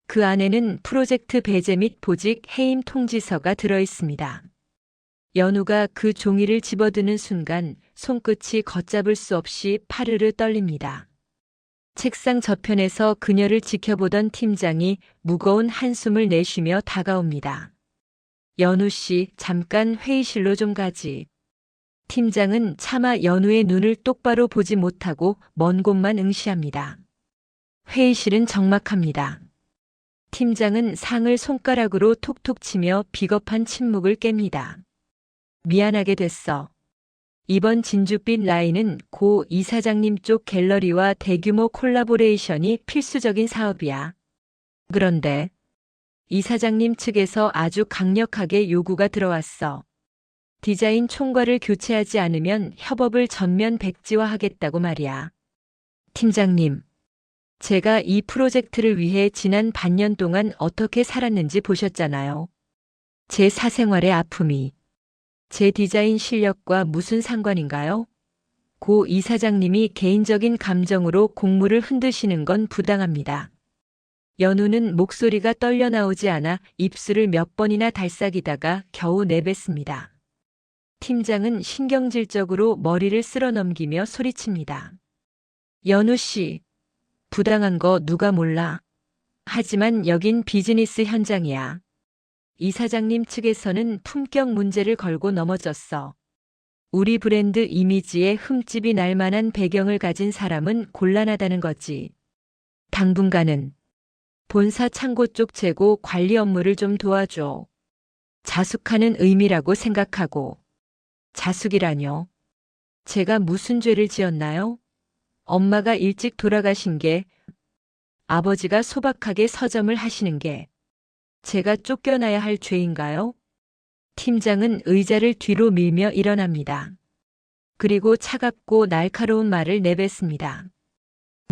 그 안에는 프로젝트 배제 및 보직 해임 통지서가 들어 있습니다. 연우가 그 종이를 집어드는 순간 손끝이 걷잡을 수 없이 파르르 떨립니다. 책상 저편에서 그녀를 지켜보던 팀장이 무거운 한숨을 내쉬며 다가옵니다. 연우 씨, 잠깐 회의실로 좀 가지. 팀장은 차마 연우의 눈을 똑바로 보지 못하고 먼 곳만 응시합니다. 회의실은 적막합니다. 팀장은 상을 손가락으로 톡톡 치며 비겁한 침묵을 깹니다. 미안하게 됐어. 이번 진주빛 라인은 고 이사장님 쪽 갤러리와 대규모 콜라보레이션이 필수적인 사업이야. 그런데 이사장님 측에서 아주 강력하게 요구가 들어왔어. 디자인 총괄을 교체하지 않으면 협업을 전면 백지화하겠다고 말이야. 팀장님, 제가 이 프로젝트를 위해 지난 반년 동안 어떻게 살았는지 보셨잖아요. 제 사생활의 아픔이 제 디자인 실력과 무슨 상관인가요? 고 이사장님이 개인적인 감정으로 공무를 흔드시는 건 부당합니다. 연우는 목소리가 떨려 나오지 않아 입술을 몇 번이나 달싹이다가 겨우 내뱉습니다. 팀장은 신경질적으로 머리를 쓸어 넘기며 소리칩니다. 연우 씨, 부당한 거 누가 몰라. 하지만 여긴 비즈니스 현장이야. 이사장님 측에서는 품격 문제를 걸고 넘어졌어. 우리 브랜드 이미지에 흠집이 날 만한 배경을 가진 사람은 곤란하다는 거지. 당분간은 본사 창고 쪽 재고 관리 업무를 좀 도와줘. 자숙하는 의미라고 생각하고. 자숙이라뇨? 제가 무슨 죄를 지었나요? 엄마가 일찍 돌아가신 게, 아버지가 소박하게 서점을 하시는 게, 제가 쫓겨나야 할 죄인가요? 팀장은 의자를 뒤로 밀며 일어납니다. 그리고 차갑고 날카로운 말을 내뱉습니다.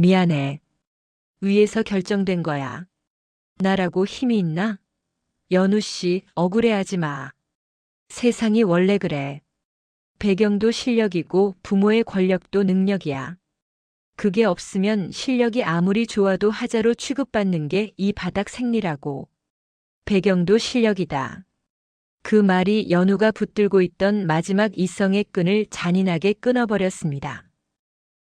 미안해. 위에서 결정된 거야. 나라고 힘이 있나? 연우 씨, 억울해하지 마. 세상이 원래 그래. 배경도 실력이고 부모의 권력도 능력이야. 그게 없으면 실력이 아무리 좋아도 하자로 취급받는 게 이 바닥 생리라고. 배경도 실력이다. 그 말이 연우가 붙들고 있던 마지막 이성의 끈을 잔인하게 끊어버렸습니다.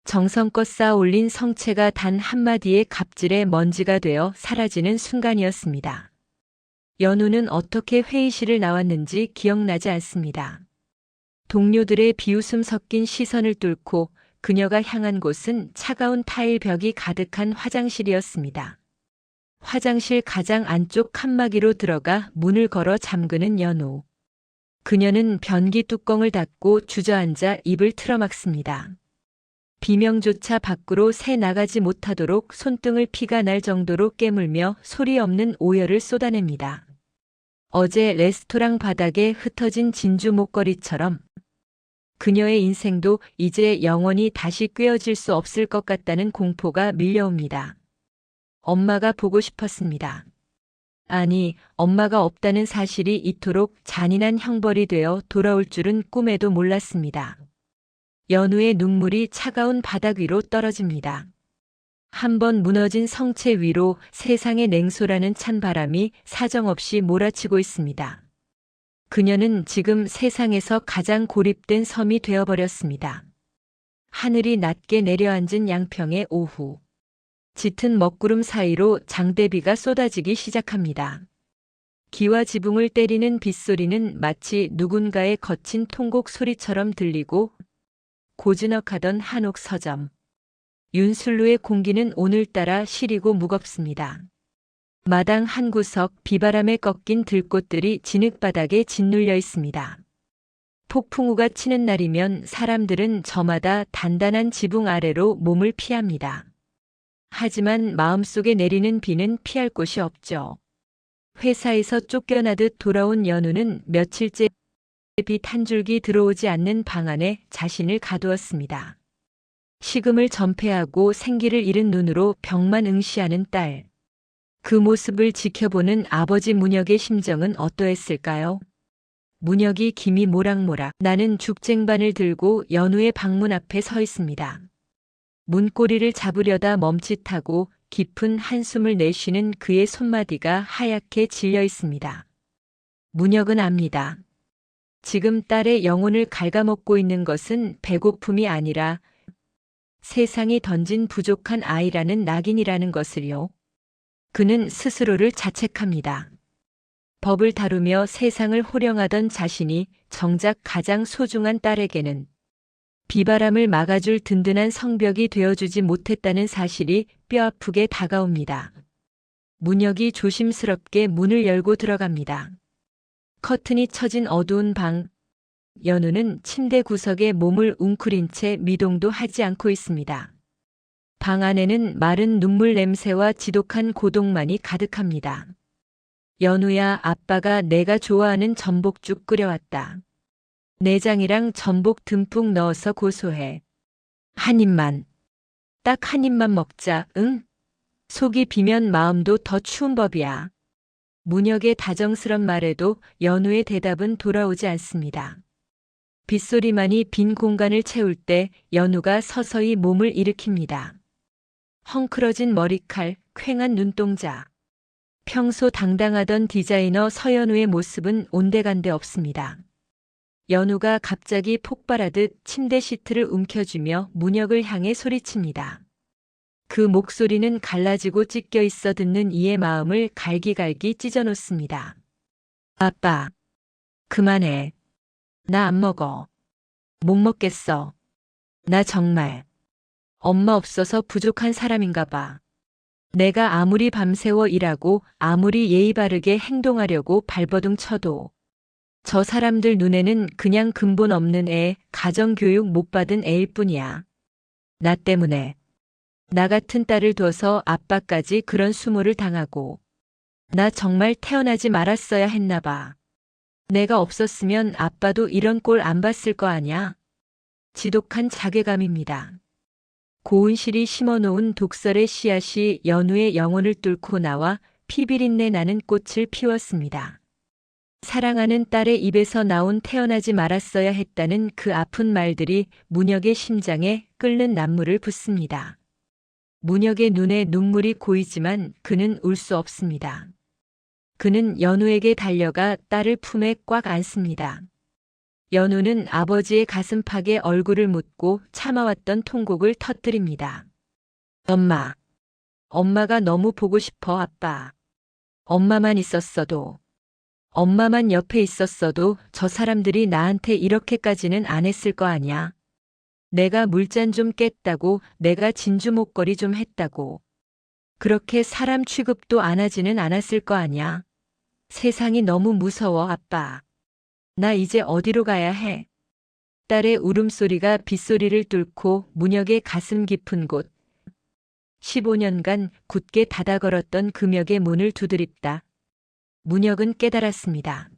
정성껏 쌓아 올린 성체가 단 한마디의 갑질에 먼지가 되어 사라지는 순간이었습니다. 연우는 어떻게 회의실을 나왔는지 기억나지 않습니다. 동료들의 비웃음 섞인 시선을 뚫고 그녀가 향한 곳은 차가운 타일 벽이 가득한 화장실이었습니다. 화장실 가장 안쪽 칸막이로 들어가 문을 걸어 잠그는 연우. 그녀는 변기 뚜껑을 닫고 주저앉아 입을 틀어막습니다. 비명조차 밖으로 새 나가지 못하도록 손등을 피가 날 정도로 깨물며 소리 없는 오열을 쏟아냅니다. 어제 레스토랑 바닥에 흩어진 진주 목걸이처럼 그녀의 인생도 이제 영원히 다시 꿰어질 수 없을 것 같다는 공포가 밀려옵니다. 엄마가 보고 싶었습니다. 아니, 엄마가 없다는 사실이 이토록 잔인한 형벌이 되어 돌아올 줄은 꿈에도 몰랐습니다. 연우의 눈물이 차가운 바닥 위로 떨어집니다. 한번 무너진 성체 위로 세상의 냉소라는 찬 바람이 사정없이 몰아치고 있습니다. 그녀는 지금 세상에서 가장 고립된 섬이 되어버렸습니다. 하늘이 낮게 내려앉은 양평의 오후. 짙은 먹구름 사이로 장대비가 쏟아지기 시작합니다. 기와 지붕을 때리는 빗소리는 마치 누군가의 거친 통곡 소리처럼 들리고 고즈넉하던 한옥 서점. 윤술루의 공기는 오늘따라 시리고 무겁습니다. 마당 한 구석 비바람에 꺾인 들꽃들이 진흙바닥에 짓눌려 있습니다. 폭풍우가 치는 날이면 사람들은 저마다 단단한 지붕 아래로 몸을 피합니다. 하지만 마음속에 내리는 비는 피할 곳이 없죠. 회사에서 쫓겨나듯 돌아온 연우는 며칠째 빛 한 줄기 들어오지 않는 방 안에 자신을 가두었습니다. 식음을 전폐하고 생기를 잃은 눈으로 벽만 응시하는 딸. 그 모습을 지켜보는 아버지 문혁의 심정은 어떠했을까요? 문혁이 김이 모락모락 나는 죽쟁반을 들고 연우의 방문 앞에 서 있습니다. 문고리를 잡으려다 멈칫하고 깊은 한숨을 내쉬는 그의 손마디가 하얗게 질려 있습니다. 문혁은 압니다. 지금 딸의 영혼을 갉아먹고 있는 것은 배고픔이 아니라 세상이 던진 부족한 아이라는 낙인이라는 것을요. 그는 스스로를 자책합니다. 법을 다루며 세상을 호령하던 자신이 정작 가장 소중한 딸에게는 비바람을 막아줄 든든한 성벽이 되어주지 못했다는 사실이 뼈아프게 다가옵니다. 문혁이 조심스럽게 문을 열고 들어갑니다. 커튼이 쳐진 어두운 방. 연우는 침대 구석에 몸을 웅크린 채 미동도 하지 않고 있습니다. 방 안에는 마른 눈물 냄새와 지독한 고독만이 가득합니다. 연우야, 아빠가 내가 좋아하는 전복죽 끓여왔다. 내장이랑 전복 듬뿍 넣어서 고소해. 한 입만. 딱 한 입만 먹자, 응? 속이 비면 마음도 더 추운 법이야. 문혁의 다정스런 말에도 연우의 대답은 돌아오지 않습니다. 빗소리만이 빈 공간을 채울 때 연우가 서서히 몸을 일으킵니다. 헝클어진 머리칼, 퀭한 눈동자. 평소 당당하던 디자이너 서연우의 모습은 온데간데 없습니다. 연우가 갑자기 폭발하듯 침대 시트를 움켜쥐며 문혁을 향해 소리칩니다. 그 목소리는 갈라지고 찢겨 있어 듣는 이의 마음을 갈기갈기 찢어놓습니다. 아빠, 그만해. 나 안 먹어. 못 먹겠어. 나 정말 엄마 없어서 부족한 사람인가 봐. 내가 아무리 밤새워 일하고 아무리 예의 바르게 행동하려고 발버둥 쳐도 저 사람들 눈에는 그냥 근본 없는 애, 가정교육 못 받은 애일 뿐이야. 나 때문에. 나 같은 딸을 둬서 아빠까지 그런 수모를 당하고. 나 정말 태어나지 말았어야 했나 봐. 내가 없었으면 아빠도 이런 꼴 안 봤을 거 아냐. 지독한 자괴감입니다. 고운실이 심어놓은 독설의 씨앗이 연우의 영혼을 뚫고 나와 피비린내 나는 꽃을 피웠습니다. 사랑하는 딸의 입에서 나온 태어나지 말았어야 했다는 그 아픈 말들이 문혁의 심장에 끓는 난물을 붓습니다. 문혁의 눈에 눈물이 고이지만 그는 울 수 없습니다. 그는 연우에게 달려가 딸을 품에 꽉 안습니다. 연우는 아버지의 가슴팍에 얼굴을 묻고 참아왔던 통곡을 터뜨립니다. 엄마. 엄마가 너무 보고 싶어, 아빠. 엄마만 있었어도. 엄마만 옆에 있었어도 저 사람들이 나한테 이렇게까지는 안 했을 거 아냐. 내가 물잔 좀 깼다고, 내가 진주 목걸이 좀 했다고. 그렇게 사람 취급도 안 하지는 않았을 거 아냐. 세상이 너무 무서워, 아빠. 나 이제 어디로 가야 해? 딸의 울음소리가 빗소리를 뚫고 문혁의 가슴 깊은 곳. 15년간 굳게 닫아 걸었던 금역의 문을 두드립다. 문혁은 깨달았습니다.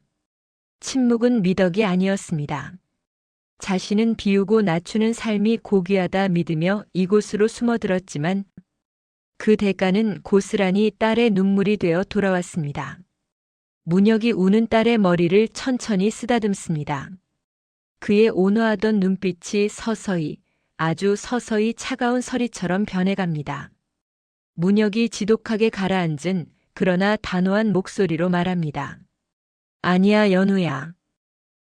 침묵은 미덕이 아니었습니다. 자신은 비우고 낮추는 삶이 고귀하다 믿으며 이곳으로 숨어들었지만 그 대가는 고스란히 딸의 눈물이 되어 돌아왔습니다. 문혁이 우는 딸의 머리를 천천히 쓰다듬습니다. 그의 온화하던 눈빛이 서서히, 아주 서서히 차가운 서리처럼 변해갑니다. 문혁이 지독하게 가라앉은 그러나 단호한 목소리로 말합니다. 아니야, 연우야.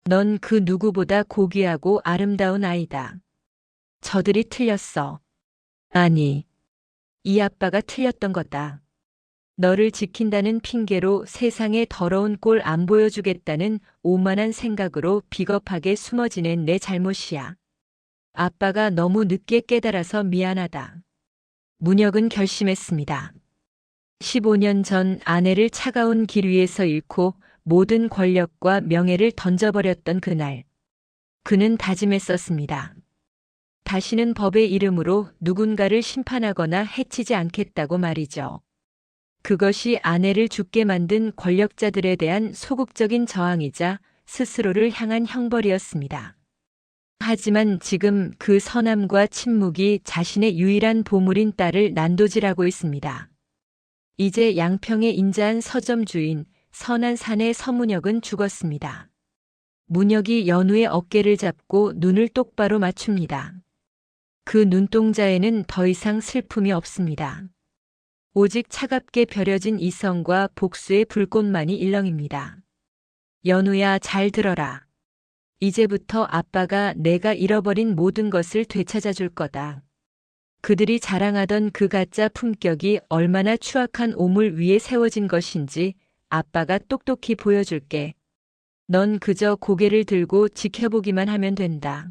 넌 그 누구보다 고귀하고 아름다운 아이다. 저들이 틀렸어. 아니, 이 아빠가 틀렸던 거다. 너를 지킨다는 핑계로 세상에 더러운 꼴 안 보여주겠다는 오만한 생각으로 비겁하게 숨어 지낸 내 잘못이야. 아빠가 너무 늦게 깨달아서 미안하다. 문혁은 결심했습니다. 15년 전 아내를 차가운 길 위에서 잃고 모든 권력과 명예를 던져버렸던 그날. 그는 다짐했었습니다. 다시는 법의 이름으로 누군가를 심판하거나 해치지 않겠다고 말이죠. 그것이 아내를 죽게 만든 권력자들에 대한 소극적인 저항이자 스스로를 향한 형벌이었습니다. 하지만 지금 그 선함과 침묵이 자신의 유일한 보물인 딸을 난도질하고 있습니다. 이제 양평에 인자한 서점 주인 선한 사내 서문혁은 죽었습니다. 문혁이 연우의 어깨를 잡고 눈을 똑바로 맞춥니다. 그 눈동자에는 더 이상 슬픔이 없습니다. 오직 차갑게 벼려진 이성과 복수의 불꽃만이 일렁입니다. 연우야, 잘 들어라. 이제부터 아빠가 내가 잃어버린 모든 것을 되찾아 줄 거다. 그들이 자랑하던 그 가짜 품격이 얼마나 추악한 오물 위에 세워진 것인지 아빠가 똑똑히 보여줄게. 넌 그저 고개를 들고 지켜보기만 하면 된다.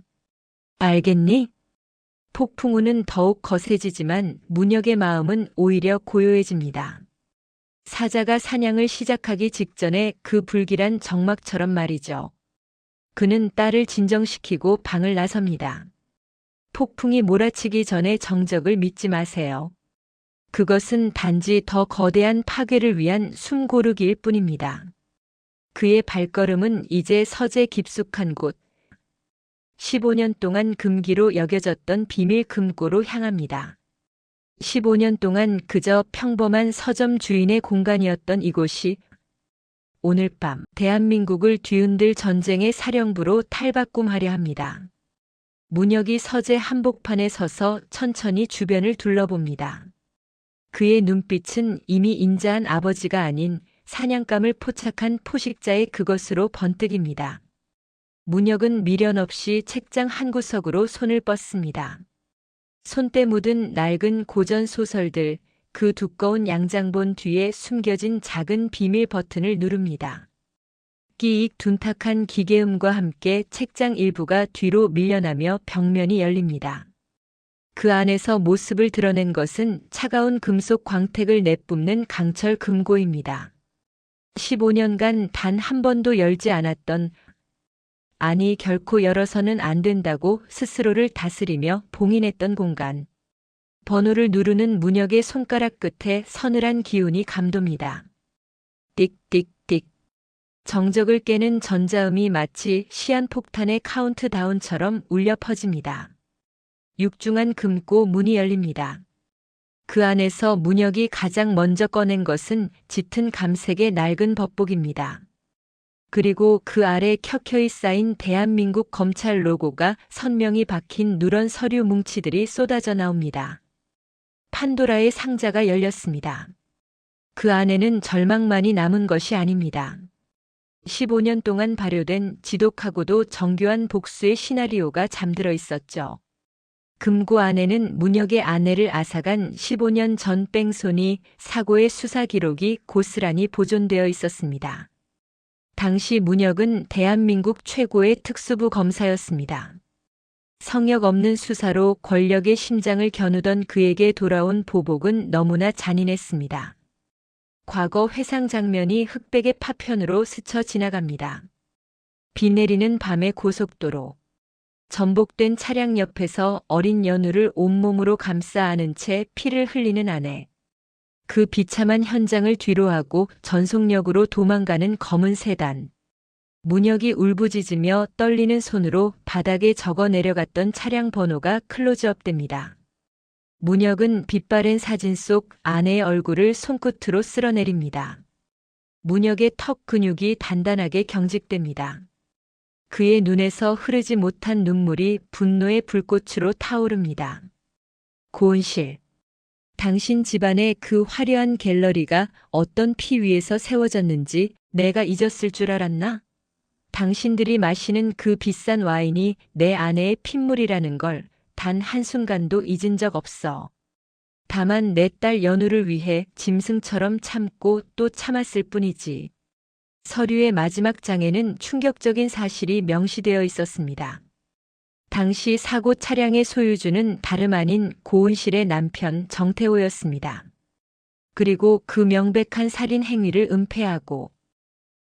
알겠니? 폭풍우는 더욱 거세지지만 문혁의 마음은 오히려 고요해집니다. 사자가 사냥을 시작하기 직전에 그 불길한 정막처럼 말이죠. 그는 딸을 진정시키고 방을 나섭니다. 폭풍이 몰아치기 전에 정적을 믿지 마세요. 그것은 단지 더 거대한 파괴를 위한 숨고르기일 뿐입니다. 그의 발걸음은 이제 서재 깊숙한 곳, 15년 동안 금기로 여겨졌던 비밀 금고로 향합니다. 15년 동안 그저 평범한 서점 주인의 공간이었던 이곳이 오늘 밤 대한민국을 뒤흔들 전쟁의 사령부로 탈바꿈하려 합니다. 문혁이 서재 한복판에 서서 천천히 주변을 둘러봅니다. 그의 눈빛은 이미 인자한 아버지가 아닌 사냥감을 포착한 포식자의 그것으로 번뜩입니다. 문혁은 미련 없이 책장 한 구석으로 손을 뻗습니다. 손때 묻은 낡은 고전 소설들, 그 두꺼운 양장본 뒤에 숨겨진 작은 비밀 버튼을 누릅니다. 끼익 둔탁한 기계음과 함께 책장 일부가 뒤로 밀려나며 벽면이 열립니다. 그 안에서 모습을 드러낸 것은 차가운 금속 광택을 내뿜는 강철 금고입니다. 15년간 단 한 번도 열지 않았던, 아니 결코 열어서는 안 된다고 스스로를 다스리며 봉인했던 공간. 번호를 누르는 문혁의 손가락 끝에 서늘한 기운이 감돕니다. 띡띡띡. 정적을 깨는 전자음이 마치 시한폭탄의 카운트다운처럼 울려 퍼집니다. 육중한 금고 문이 열립니다. 그 안에서 문혁이 가장 먼저 꺼낸 것은 짙은 감색의 낡은 법복입니다. 그리고 그 아래 켜켜이 쌓인 대한민국 검찰 로고가 선명히 박힌 누런 서류 뭉치들이 쏟아져 나옵니다. 판도라의 상자가 열렸습니다. 그 안에는 절망만이 남은 것이 아닙니다. 15년 동안 발효된 지독하고도 정교한 복수의 시나리오가 잠들어 있었죠. 금고 안에는 문혁의 아내를 앗아간 15년 전 뺑소니 사고의 수사 기록이 고스란히 보존되어 있었습니다. 당시 문혁은 대한민국 최고의 특수부 검사였습니다. 성역 없는 수사로 권력의 심장을 겨누던 그에게 돌아온 보복은 너무나 잔인했습니다. 과거 회상 장면이 흑백의 파편으로 스쳐 지나갑니다. 비 내리는 밤의 고속도로. 전복된 차량 옆에서 어린 연우를 온몸으로 감싸 안은 채 피를 흘리는 아내. 그 비참한 현장을 뒤로하고 전속력으로 도망가는 검은 세단. 문혁이 울부짖으며 떨리는 손으로 바닥에 적어 내려갔던 차량 번호가 클로즈업됩니다. 문혁은 빛바랜 사진 속 아내의 얼굴을 손끝으로 쓸어내립니다. 문혁의 턱 근육이 단단하게 경직됩니다. 그의 눈에서 흐르지 못한 눈물이 분노의 불꽃으로 타오릅니다. 고은실. 당신 집안의 그 화려한 갤러리가 어떤 피 위에서 세워졌는지 내가 잊었을 줄 알았나? 당신들이 마시는 그 비싼 와인이 내 아내의 핏물이라는 걸 단 한순간도 잊은 적 없어. 다만 내 딸 연우를 위해 짐승처럼 참고 또 참았을 뿐이지. 서류의 마지막 장에는 충격적인 사실이 명시되어 있었습니다. 당시 사고 차량의 소유주는 다름 아닌 고은실의 남편 정태호였습니다. 그리고 그 명백한 살인 행위를 은폐하고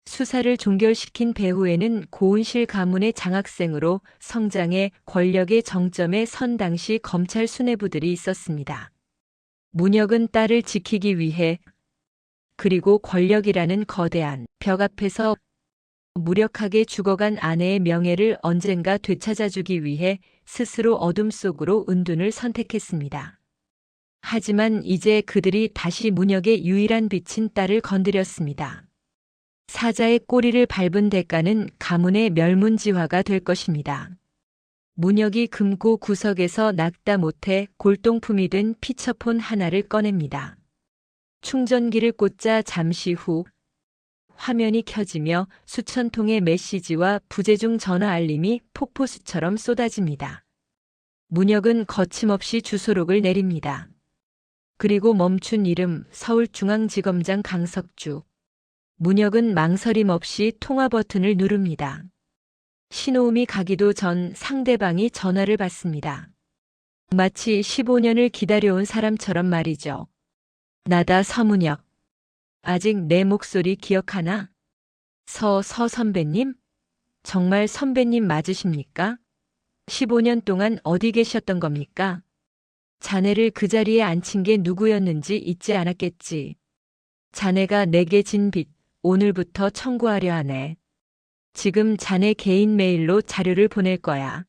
수사를 종결시킨 배후에는 고은실 가문의 장학생으로 성장해 권력의 정점에 선 당시 검찰 수뇌부들이 있었습니다. 문혁은 딸을 지키기 위해 그리고 권력이라는 거대한 벽 앞에서 무력하게 죽어간 아내의 명예를 언젠가 되찾아주기 위해 스스로 어둠 속으로 은둔을 선택했습니다. 하지만 이제 그들이 다시 문혁의 유일한 빛인 딸을 건드렸습니다. 사자의 꼬리를 밟은 대가는 가문의 멸문지화가 될 것입니다. 문혁이 금고 구석에서 낚다 못해 골동품이 된 피처폰 하나를 꺼냅니다. 충전기를 꽂자 잠시 후 화면이 켜지며 수천 통의 메시지와 부재중 전화 알림이 폭포수처럼 쏟아집니다. 문혁은 거침없이 주소록을 내립니다. 그리고 멈춘 이름 서울중앙지검장 강석주. 문혁은 망설임 없이 통화 버튼을 누릅니다. 신호음이 가기도 전 상대방이 전화를 받습니다. 마치 15년을 기다려온 사람처럼 말이죠. 나다 서문혁. 아직 내 목소리 기억하나? 서 선배님? 정말 선배님 맞으십니까? 15년 동안 어디 계셨던 겁니까? 자네를 그 자리에 앉힌 게 누구였는지 잊지 않았겠지. 자네가 내게 진 빚, 오늘부터 청구하려 하네. 지금 자네 개인 메일로 자료를 보낼 거야.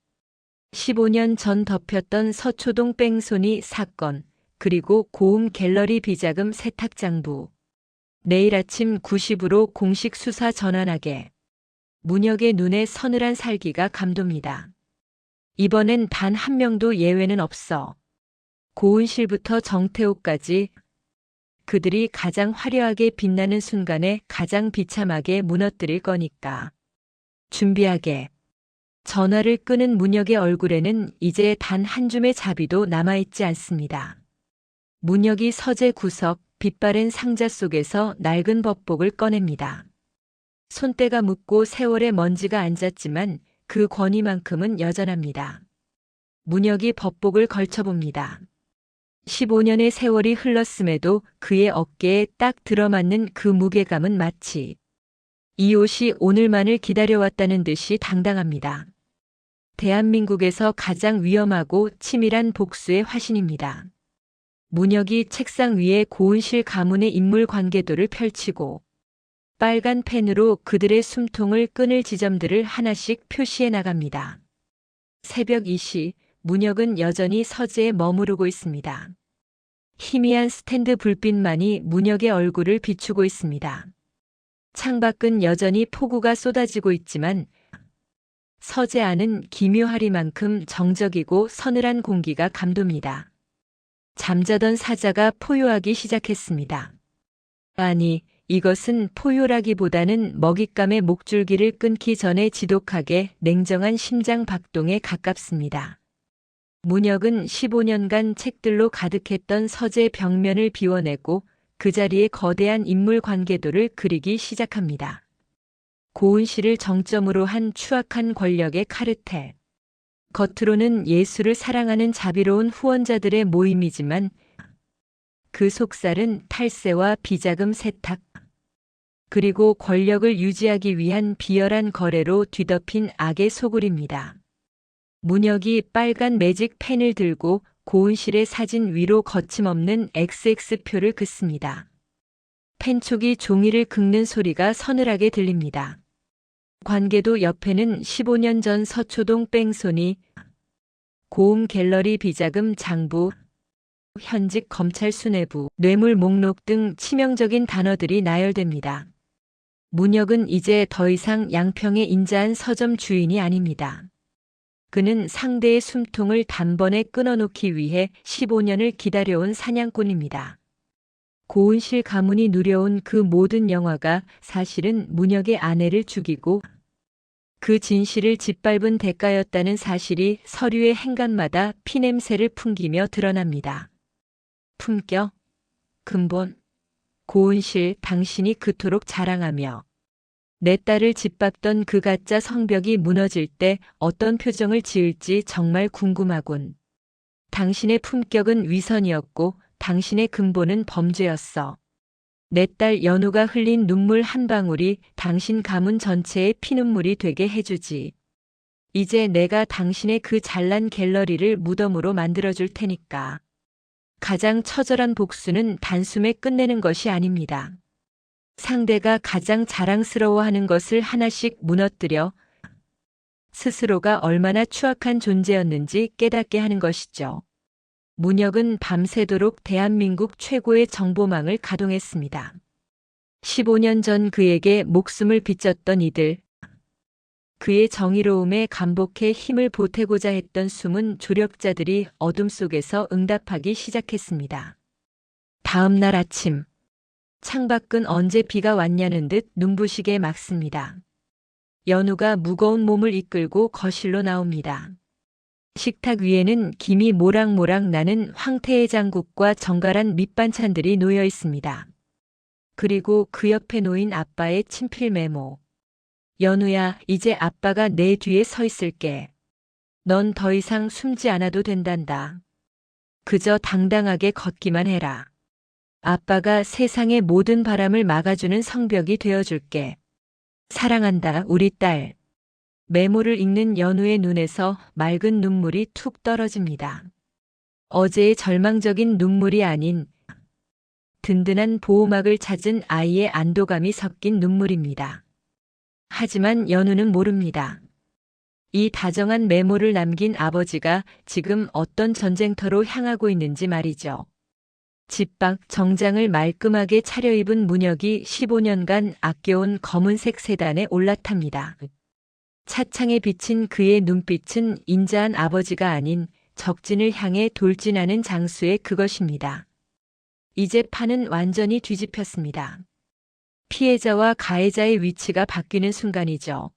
15년 전 덮였던 서초동 뺑소니 사건, 그리고 고음 갤러리 비자금 세탁장부. 내일 아침 9시부로 공식 수사 전환하게. 문혁의 눈에 서늘한 살기가 감돕니다. 이번엔 단 한 명도 예외는 없어. 고은실부터 정태호까지 그들이 가장 화려하게 빛나는 순간에 가장 비참하게 무너뜨릴 거니까. 준비하게. 전화를 끄는 문혁의 얼굴에는 이제 단 한 줌의 자비도 남아있지 않습니다. 문혁이 서재 구석 빛바랜 상자 속에서 낡은 법복을 꺼냅니다. 손때가 묻고 세월의 먼지가 앉았지만 그 권위만큼은 여전합니다. 문혁이 법복을 걸쳐봅니다. 15년의 세월이 흘렀음에도 그의 어깨에 딱 들어맞는 그 무게감은 마치 이 옷이 오늘만을 기다려왔다는 듯이 당당합니다. 대한민국에서 가장 위험하고 치밀한 복수의 화신입니다. 문혁이 책상 위에 고은실 가문의 인물 관계도를 펼치고 빨간 펜으로 그들의 숨통을 끊을 지점들을 하나씩 표시해 나갑니다. 새벽 2시 문혁은 여전히 서재에 머무르고 있습니다. 희미한 스탠드 불빛만이 문혁의 얼굴을 비추고 있습니다. 창밖은 여전히 폭우가 쏟아지고 있지만 서재 안은 기묘하리만큼 정적이고 서늘한 공기가 감돕니다. 잠자던 사자가 포효하기 시작했습니다. 아니, 이것은 포효라기보다는 먹잇감의 목줄기를 끊기 전에 지독하게 냉정한 심장 박동에 가깝습니다. 문혁은 15년간 책들로 가득했던 서재 벽면을 비워내고 그 자리에 거대한 인물 관계도를 그리기 시작합니다. 고은실을 정점으로 한 추악한 권력의 카르텔. 겉으로는 예술을 사랑하는 자비로운 후원자들의 모임이지만 그 속살은 탈세와 비자금 세탁, 그리고 권력을 유지하기 위한 비열한 거래로 뒤덮인 악의 소굴입니다. 문혁이 빨간 매직 펜을 들고 고은실의 사진 위로 거침없는 XX표를 긋습니다. 펜촉이 종이를 긁는 소리가 서늘하게 들립니다. 관계도 옆에는 15년 전 서초동 뺑소니, 고음 갤러리 비자금 장부, 현직 검찰 수뇌부, 뇌물 목록 등 치명적인 단어들이 나열됩니다. 문혁은 이제 더 이상 양평에 인자한 서점 주인이 아닙니다. 그는 상대의 숨통을 단번에 끊어놓기 위해 15년을 기다려온 사냥꾼입니다. 고은실 가문이 누려온 그 모든 영화가 사실은 문혁의 아내를 죽이고 그 진실을 짓밟은 대가였다는 사실이 서류의 행간마다 피냄새를 풍기며 드러납니다. 품격, 근본, 고은실, 당신이 그토록 자랑하며 내 딸을 짓밟던 그 가짜 성벽이 무너질 때 어떤 표정을 지을지 정말 궁금하군. 당신의 품격은 위선이었고 당신의 근본은 범죄였어. 내 딸 연우가 흘린 눈물 한 방울이 당신 가문 전체의 피눈물이 되게 해주지. 이제 내가 당신의 그 잘난 갤러리를 무덤으로 만들어줄 테니까. 가장 처절한 복수는 단숨에 끝내는 것이 아닙니다. 상대가 가장 자랑스러워하는 것을 하나씩 무너뜨려 스스로가 얼마나 추악한 존재였는지 깨닫게 하는 것이죠. 문혁은 밤새도록 대한민국 최고의 정보망을 가동했습니다. 15년 전 그에게 목숨을 비쳤던 이들, 그의 정의로움에 감복해 힘을 보태고자 했던 숨은 조력자들이 어둠 속에서 응답하기 시작했습니다. 다음 날 아침, 창밖은 언제 비가 왔냐는 듯 눈부시게 맑습니다. 연우가 무거운 몸을 이끌고 거실로 나옵니다. 식탁 위에는 김이 모락모락 나는 황태해장국과 정갈한 밑반찬들이 놓여 있습니다. 그리고 그 옆에 놓인 아빠의 친필 메모. 연우야, 이제 아빠가 내 뒤에 서 있을게. 넌 더 이상 숨지 않아도 된단다. 그저 당당하게 걷기만 해라. 아빠가 세상의 모든 바람을 막아주는 성벽이 되어줄게. 사랑한다, 우리 딸. 메모를 읽는 연우의 눈에서 맑은 눈물이 툭 떨어집니다. 어제의 절망적인 눈물이 아닌 든든한 보호막을 찾은 아이의 안도감이 섞인 눈물입니다. 하지만 연우는 모릅니다. 이 다정한 메모를 남긴 아버지가 지금 어떤 전쟁터로 향하고 있는지 말이죠. 집 밖 정장을 말끔하게 차려입은 문혁이 15년간 아껴온 검은색 세단에 올라탑니다. 차창에 비친 그의 눈빛은 인자한 아버지가 아닌 적진을 향해 돌진하는 장수의 그것입니다. 이제 판은 완전히 뒤집혔습니다. 피해자와 가해자의 위치가 바뀌는 순간이죠.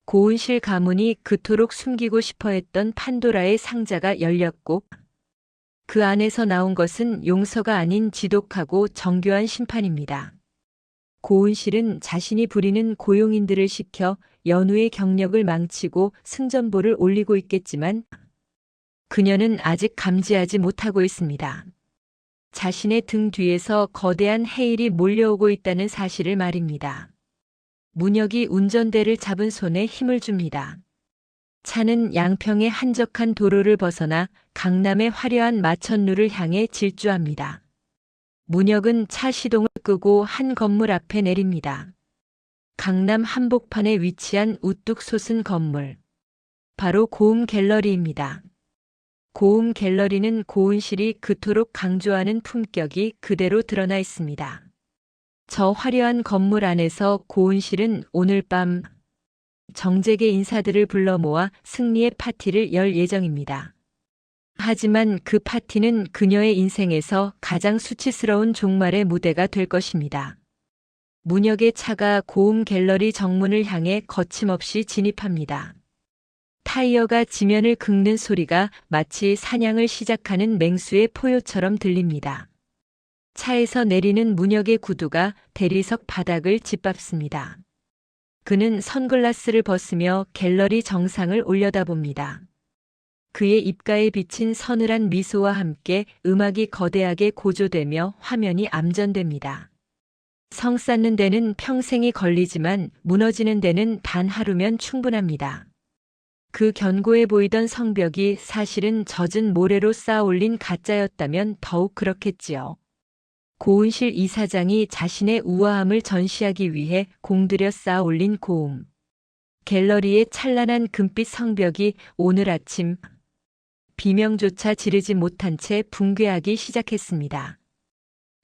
고은실 가문이 그토록 숨기고 싶어 했던 판도라의 상자가 열렸고 그 안에서 나온 것은 용서가 아닌 지독하고 정교한 심판입니다. 고은실은 자신이 부리는 고용인들을 시켜 연우의 경력을 망치고 승전보를 올리고 있겠지만 그녀는 아직 감지하지 못하고 있습니다. 자신의 등 뒤에서 거대한 해일이 몰려오고 있다는 사실을 말입니다. 문혁이 운전대를 잡은 손에 힘을 줍니다. 차는 양평의 한적한 도로를 벗어나 강남의 화려한 마천루를 향해 질주합니다. 문혁은 차 시동을 끄고 한 건물 앞에 내립니다. 강남 한복판에 위치한 우뚝 솟은 건물. 바로 고음 갤러리입니다. 고음 갤러리는 고은실이 그토록 강조하는 품격이 그대로 드러나 있습니다. 저 화려한 건물 안에서 고은실은 오늘 밤 정재계 인사들을 불러 모아 승리의 파티를 열 예정입니다. 하지만 그 파티는 그녀의 인생에서 가장 수치스러운 종말의 무대가 될 것입니다. 문혁의 차가 고음 갤러리 정문을 향해 거침없이 진입합니다. 타이어가 지면을 긁는 소리가 마치 사냥을 시작하는 맹수의 포효처럼 들립니다. 차에서 내리는 문혁의 구두가 대리석 바닥을 짓밟습니다. 그는 선글라스를 벗으며 갤러리 정상을 올려다봅니다. 그의 입가에 비친 서늘한 미소와 함께 음악이 거대하게 고조되며 화면이 암전됩니다. 성 쌓는 데는 평생이 걸리지만 무너지는 데는 단 하루면 충분합니다. 그 견고해 보이던 성벽이 사실은 젖은 모래로 쌓아 올린 가짜였다면 더욱 그렇겠지요. 고은실 이사장이 자신의 우아함을 전시하기 위해 공들여 쌓아 올린 고움. 갤러리의 찬란한 금빛 성벽이 오늘 아침 비명조차 지르지 못한 채 붕괴하기 시작했습니다.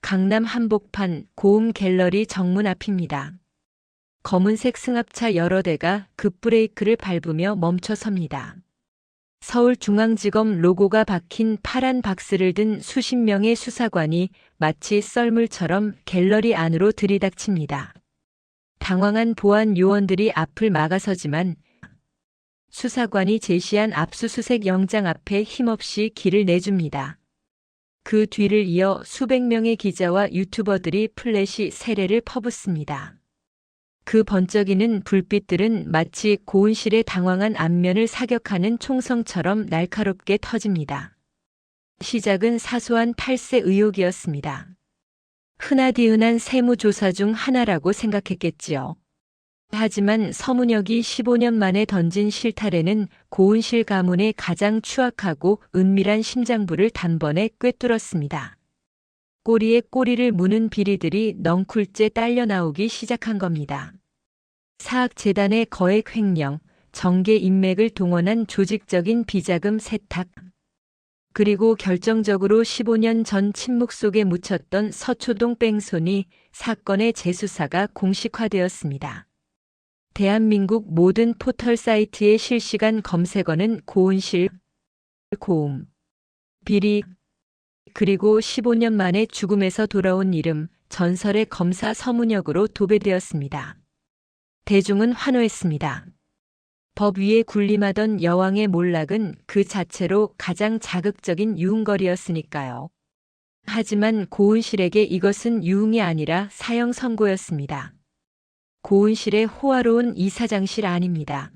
강남 한복판 고움 갤러리 정문 앞입니다. 검은색 승합차 여러 대가 급브레이크를 밟으며 멈춰섭니다. 서울중앙지검 로고가 박힌 파란 박스를 든 수십 명의 수사관이 마치 썰물처럼 갤러리 안으로 들이닥칩니다. 당황한 보안 요원들이 앞을 막아서지만 수사관이 제시한 압수수색 영장 앞에 힘없이 길을 내줍니다. 그 뒤를 이어 수백 명의 기자와 유튜버들이 플래시 세례를 퍼붓습니다. 그 번쩍이는 불빛들은 마치 고은실의 당황한 안면을 사격하는 총성처럼 날카롭게 터집니다. 시작은 사소한 탈세 의혹이었습니다. 흔하디흔한 세무조사 중 하나라고 생각했겠지요. 하지만 서문혁이 15년 만에 던진 실타래는 고은실 가문의 가장 추악하고 은밀한 심장부를 단번에 꿰뚫었습니다. 꼬리에 꼬리를 무는 비리들이 넝쿨째 딸려 나오기 시작한 겁니다. 사학재단의 거액 횡령, 정계 인맥을 동원한 조직적인 비자금 세탁, 그리고 결정적으로 15년 전 침묵 속에 묻혔던 서초동 뺑소니 사건의 재수사가 공식화되었습니다. 대한민국 모든 포털 사이트의 실시간 검색어는 고은실, 고움, 비리, 그리고 15년 만에 죽음에서 돌아온 이름, 전설의 검사 서문혁으로 도배되었습니다. 대중은 환호했습니다. 법 위에 군림하던 여왕의 몰락은 그 자체로 가장 자극적인 유흥거리였으니까요. 하지만 고은실에게 이것은 유흥이 아니라 사형 선고였습니다. 고은실의 호화로운 이사장실 아닙니다.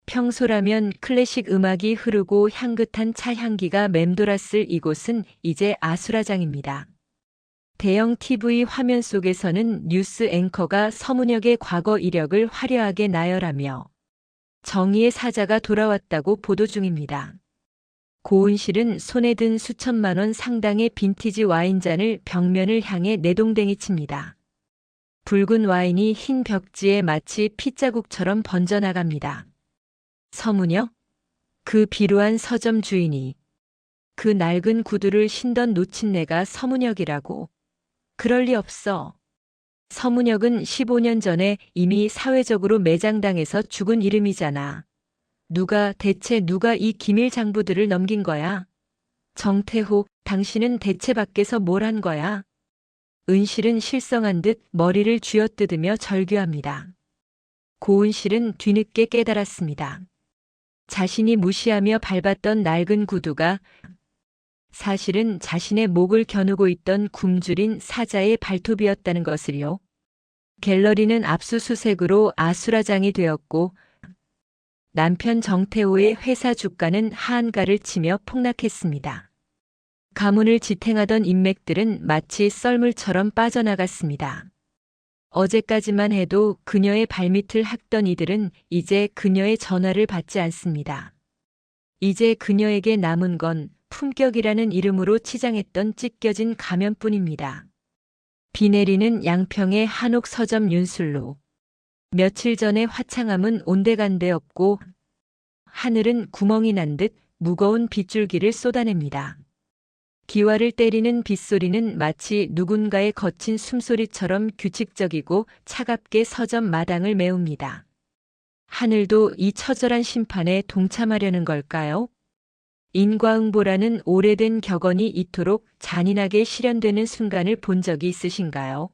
평소라면 클래식 음악이 흐르고 향긋한 차 향기가 맴돌았을 이곳은 이제 아수라장입니다. 대형 TV 화면 속에서는 뉴스 앵커가 서문혁의 과거 이력을 화려하게 나열하며 정의의 사자가 돌아왔다고 보도 중입니다. 고은실은 손에 든 수천만 원 상당의 빈티지 와인잔을 벽면을 향해 내동댕이 칩니다. 붉은 와인이 흰 벽지에 마치 핏자국처럼 번져나갑니다. 서문혁? 그 비루한 서점 주인이 그 낡은 구두를 신던 노친네가 서문혁이라고. 그럴 리 없어. 서문혁은 15년 전에 이미 사회적으로 매장당해서 죽은 이름이잖아. 대체 누가 이 기밀 장부들을 넘긴 거야? 정태호, 당신은 대체 밖에서 뭘 한 거야? 은실은 실성한 듯 머리를 쥐어뜯으며 절규합니다. 고은실은 뒤늦게 깨달았습니다. 자신이 무시하며 밟았던 낡은 구두가 사실은 자신의 목을 겨누고 있던 굶주린 사자의 발톱이었다는 것을요. 갤러리는 압수수색으로 아수라장이 되었고 남편 정태호의 회사 주가는 하한가를 치며 폭락했습니다. 가문을 지탱하던 인맥들은 마치 썰물처럼 빠져나갔습니다. 어제까지만 해도 그녀의 발밑을 핥던 이들은 이제 그녀의 전화를 받지 않습니다. 이제 그녀에게 남은 건 품격이라는 이름으로 치장했던 찢겨진 가면뿐입니다. 비 내리는 양평의 한옥 서점 윤술로. 며칠 전의 화창함은 온데간데 없고 하늘은 구멍이 난 듯 무거운 빗줄기를 쏟아냅니다. 기와를 때리는 빗소리는 마치 누군가의 거친 숨소리처럼 규칙적이고 차갑게 서점 마당을 메웁니다. 하늘도 이 처절한 심판에 동참하려는 걸까요? 인과응보라는 오래된 격언이 이토록 잔인하게 실현되는 순간을 본 적이 있으신가요?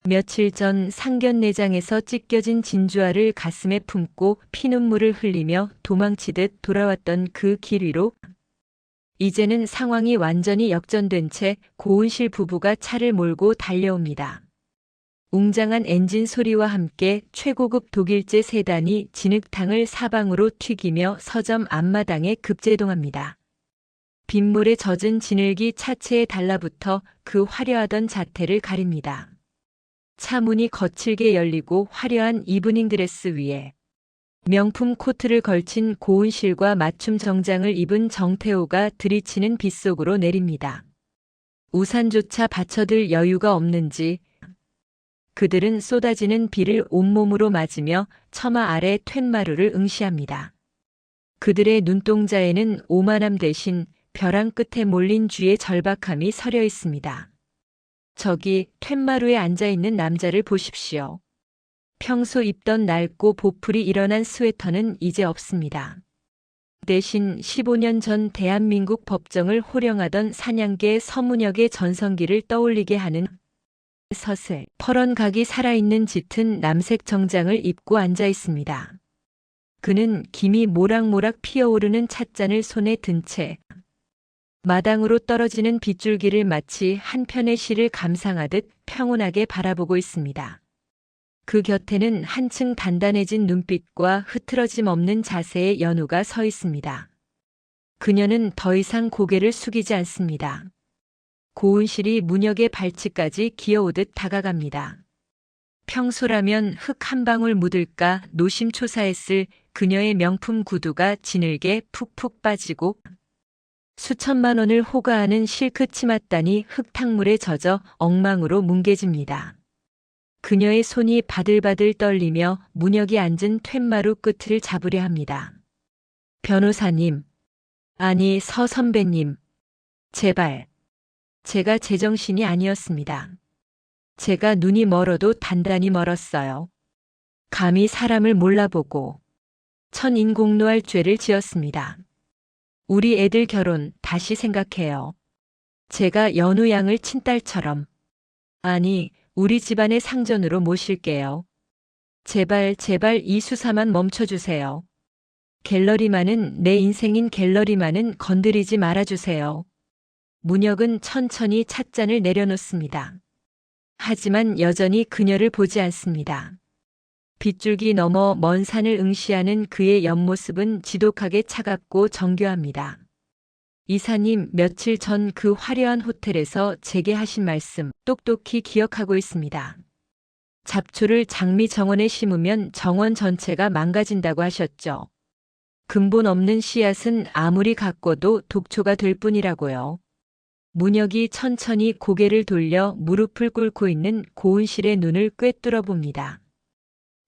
며칠 전 상견례장에서 찢겨진 진주알을 가슴에 품고 피눈물을 흘리며 도망치듯 돌아왔던 그 길 위로 이제는 상황이 완전히 역전된 채 고은실 부부가 차를 몰고 달려옵니다. 웅장한 엔진 소리와 함께 최고급 독일제 세단이 진흙탕을 사방으로 튀기며 서점 앞마당에 급제동합니다. 빗물에 젖은 진흙이 차체에 달라붙어 그 화려하던 자태를 가립니다. 차 문이 거칠게 열리고 화려한 이브닝 드레스 위에 명품 코트를 걸친 고은실과 맞춤 정장을 입은 정태호가 들이치는 빗속으로 내립니다. 우산조차 받쳐들 여유가 없는지 그들은 쏟아지는 비를 온몸으로 맞으며 처마 아래 툇마루를 응시합니다. 그들의 눈동자에는 오만함 대신 벼랑 끝에 몰린 쥐의 절박함이 서려 있습니다. 저기 툇마루에 앉아있는 남자를 보십시오. 평소 입던 낡고 보풀이 일어난 스웨터는 이제 없습니다. 대신 15년 전 대한민국 법정을 호령하던 사냥개 서문혁의 전성기를 떠올리게 하는 서슬 퍼런 각이 살아있는 짙은 남색 정장을 입고 앉아 있습니다. 그는 김이 모락모락 피어오르는 찻잔을 손에 든 채 마당으로 떨어지는 빗줄기를 마치 한 편의 시를 감상하듯 평온하게 바라보고 있습니다. 그 곁에는 한층 단단해진 눈빛과 흐트러짐 없는 자세의 연우가 서 있습니다. 그녀는 더 이상 고개를 숙이지 않습니다. 고은실이 문혁의 발치까지 기어오듯 다가갑니다. 평소라면 흙 한 방울 묻을까 노심초사했을 그녀의 명품 구두가 진흙에 푹푹 빠지고 수천만 원을 호가하는 실크 치맛단이 흙탕물에 젖어 엉망으로 뭉개집니다. 그녀의 손이 바들바들 떨리며 문혁이 앉은 툇마루 끝을 잡으려 합니다. 변호사님, 아니 서 선배님, 제발. 제가 제정신이 아니었습니다. 제가 눈이 멀어도 단단히 멀었어요. 감히 사람을 몰라보고 천인공노할 죄를 지었습니다. 우리 애들 결혼 다시 생각해요. 제가 연우 양을 친딸처럼, 아니 우리 집안의 상전으로 모실게요. 제발 제발 이 수사만 멈춰주세요. 갤러리만은 내 인생인 갤러리만은 건드리지 말아주세요. 문혁은 천천히 찻잔을 내려놓습니다. 하지만 여전히 그녀를 보지 않습니다. 빗줄기 너머 먼 산을 응시하는 그의 옆모습은 지독하게 차갑고 정교합니다. 이사님, 며칠 전 그 화려한 호텔에서 제게 하신 말씀 똑똑히 기억하고 있습니다. 잡초를 장미 정원에 심으면 정원 전체가 망가진다고 하셨죠. 근본 없는 씨앗은 아무리 가꿔도 독초가 될 뿐이라고요. 문혁이 천천히 고개를 돌려 무릎을 꿇고 있는 고은실의 눈을 꿰뚫어 봅니다.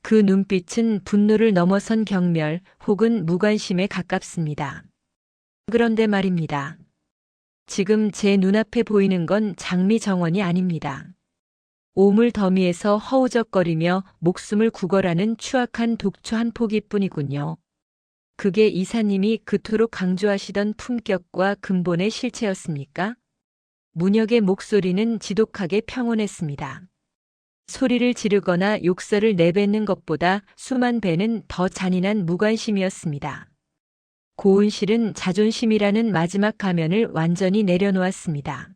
그 눈빛은 분노를 넘어선 경멸 혹은 무관심에 가깝습니다. 그런데 말입니다. 지금 제 눈앞에 보이는 건 장미 정원이 아닙니다. 오물 더미에서 허우적거리며 목숨을 구걸하는 추악한 독초 한 포기뿐이군요. 그게 이사님이 그토록 강조하시던 품격과 근본의 실체였습니까? 문혁의 목소리는 지독하게 평온했습니다. 소리를 지르거나 욕설을 내뱉는 것보다 수만 배는 더 잔인한 무관심이었습니다. 고은실은 자존심이라는 마지막 가면을 완전히 내려놓았습니다.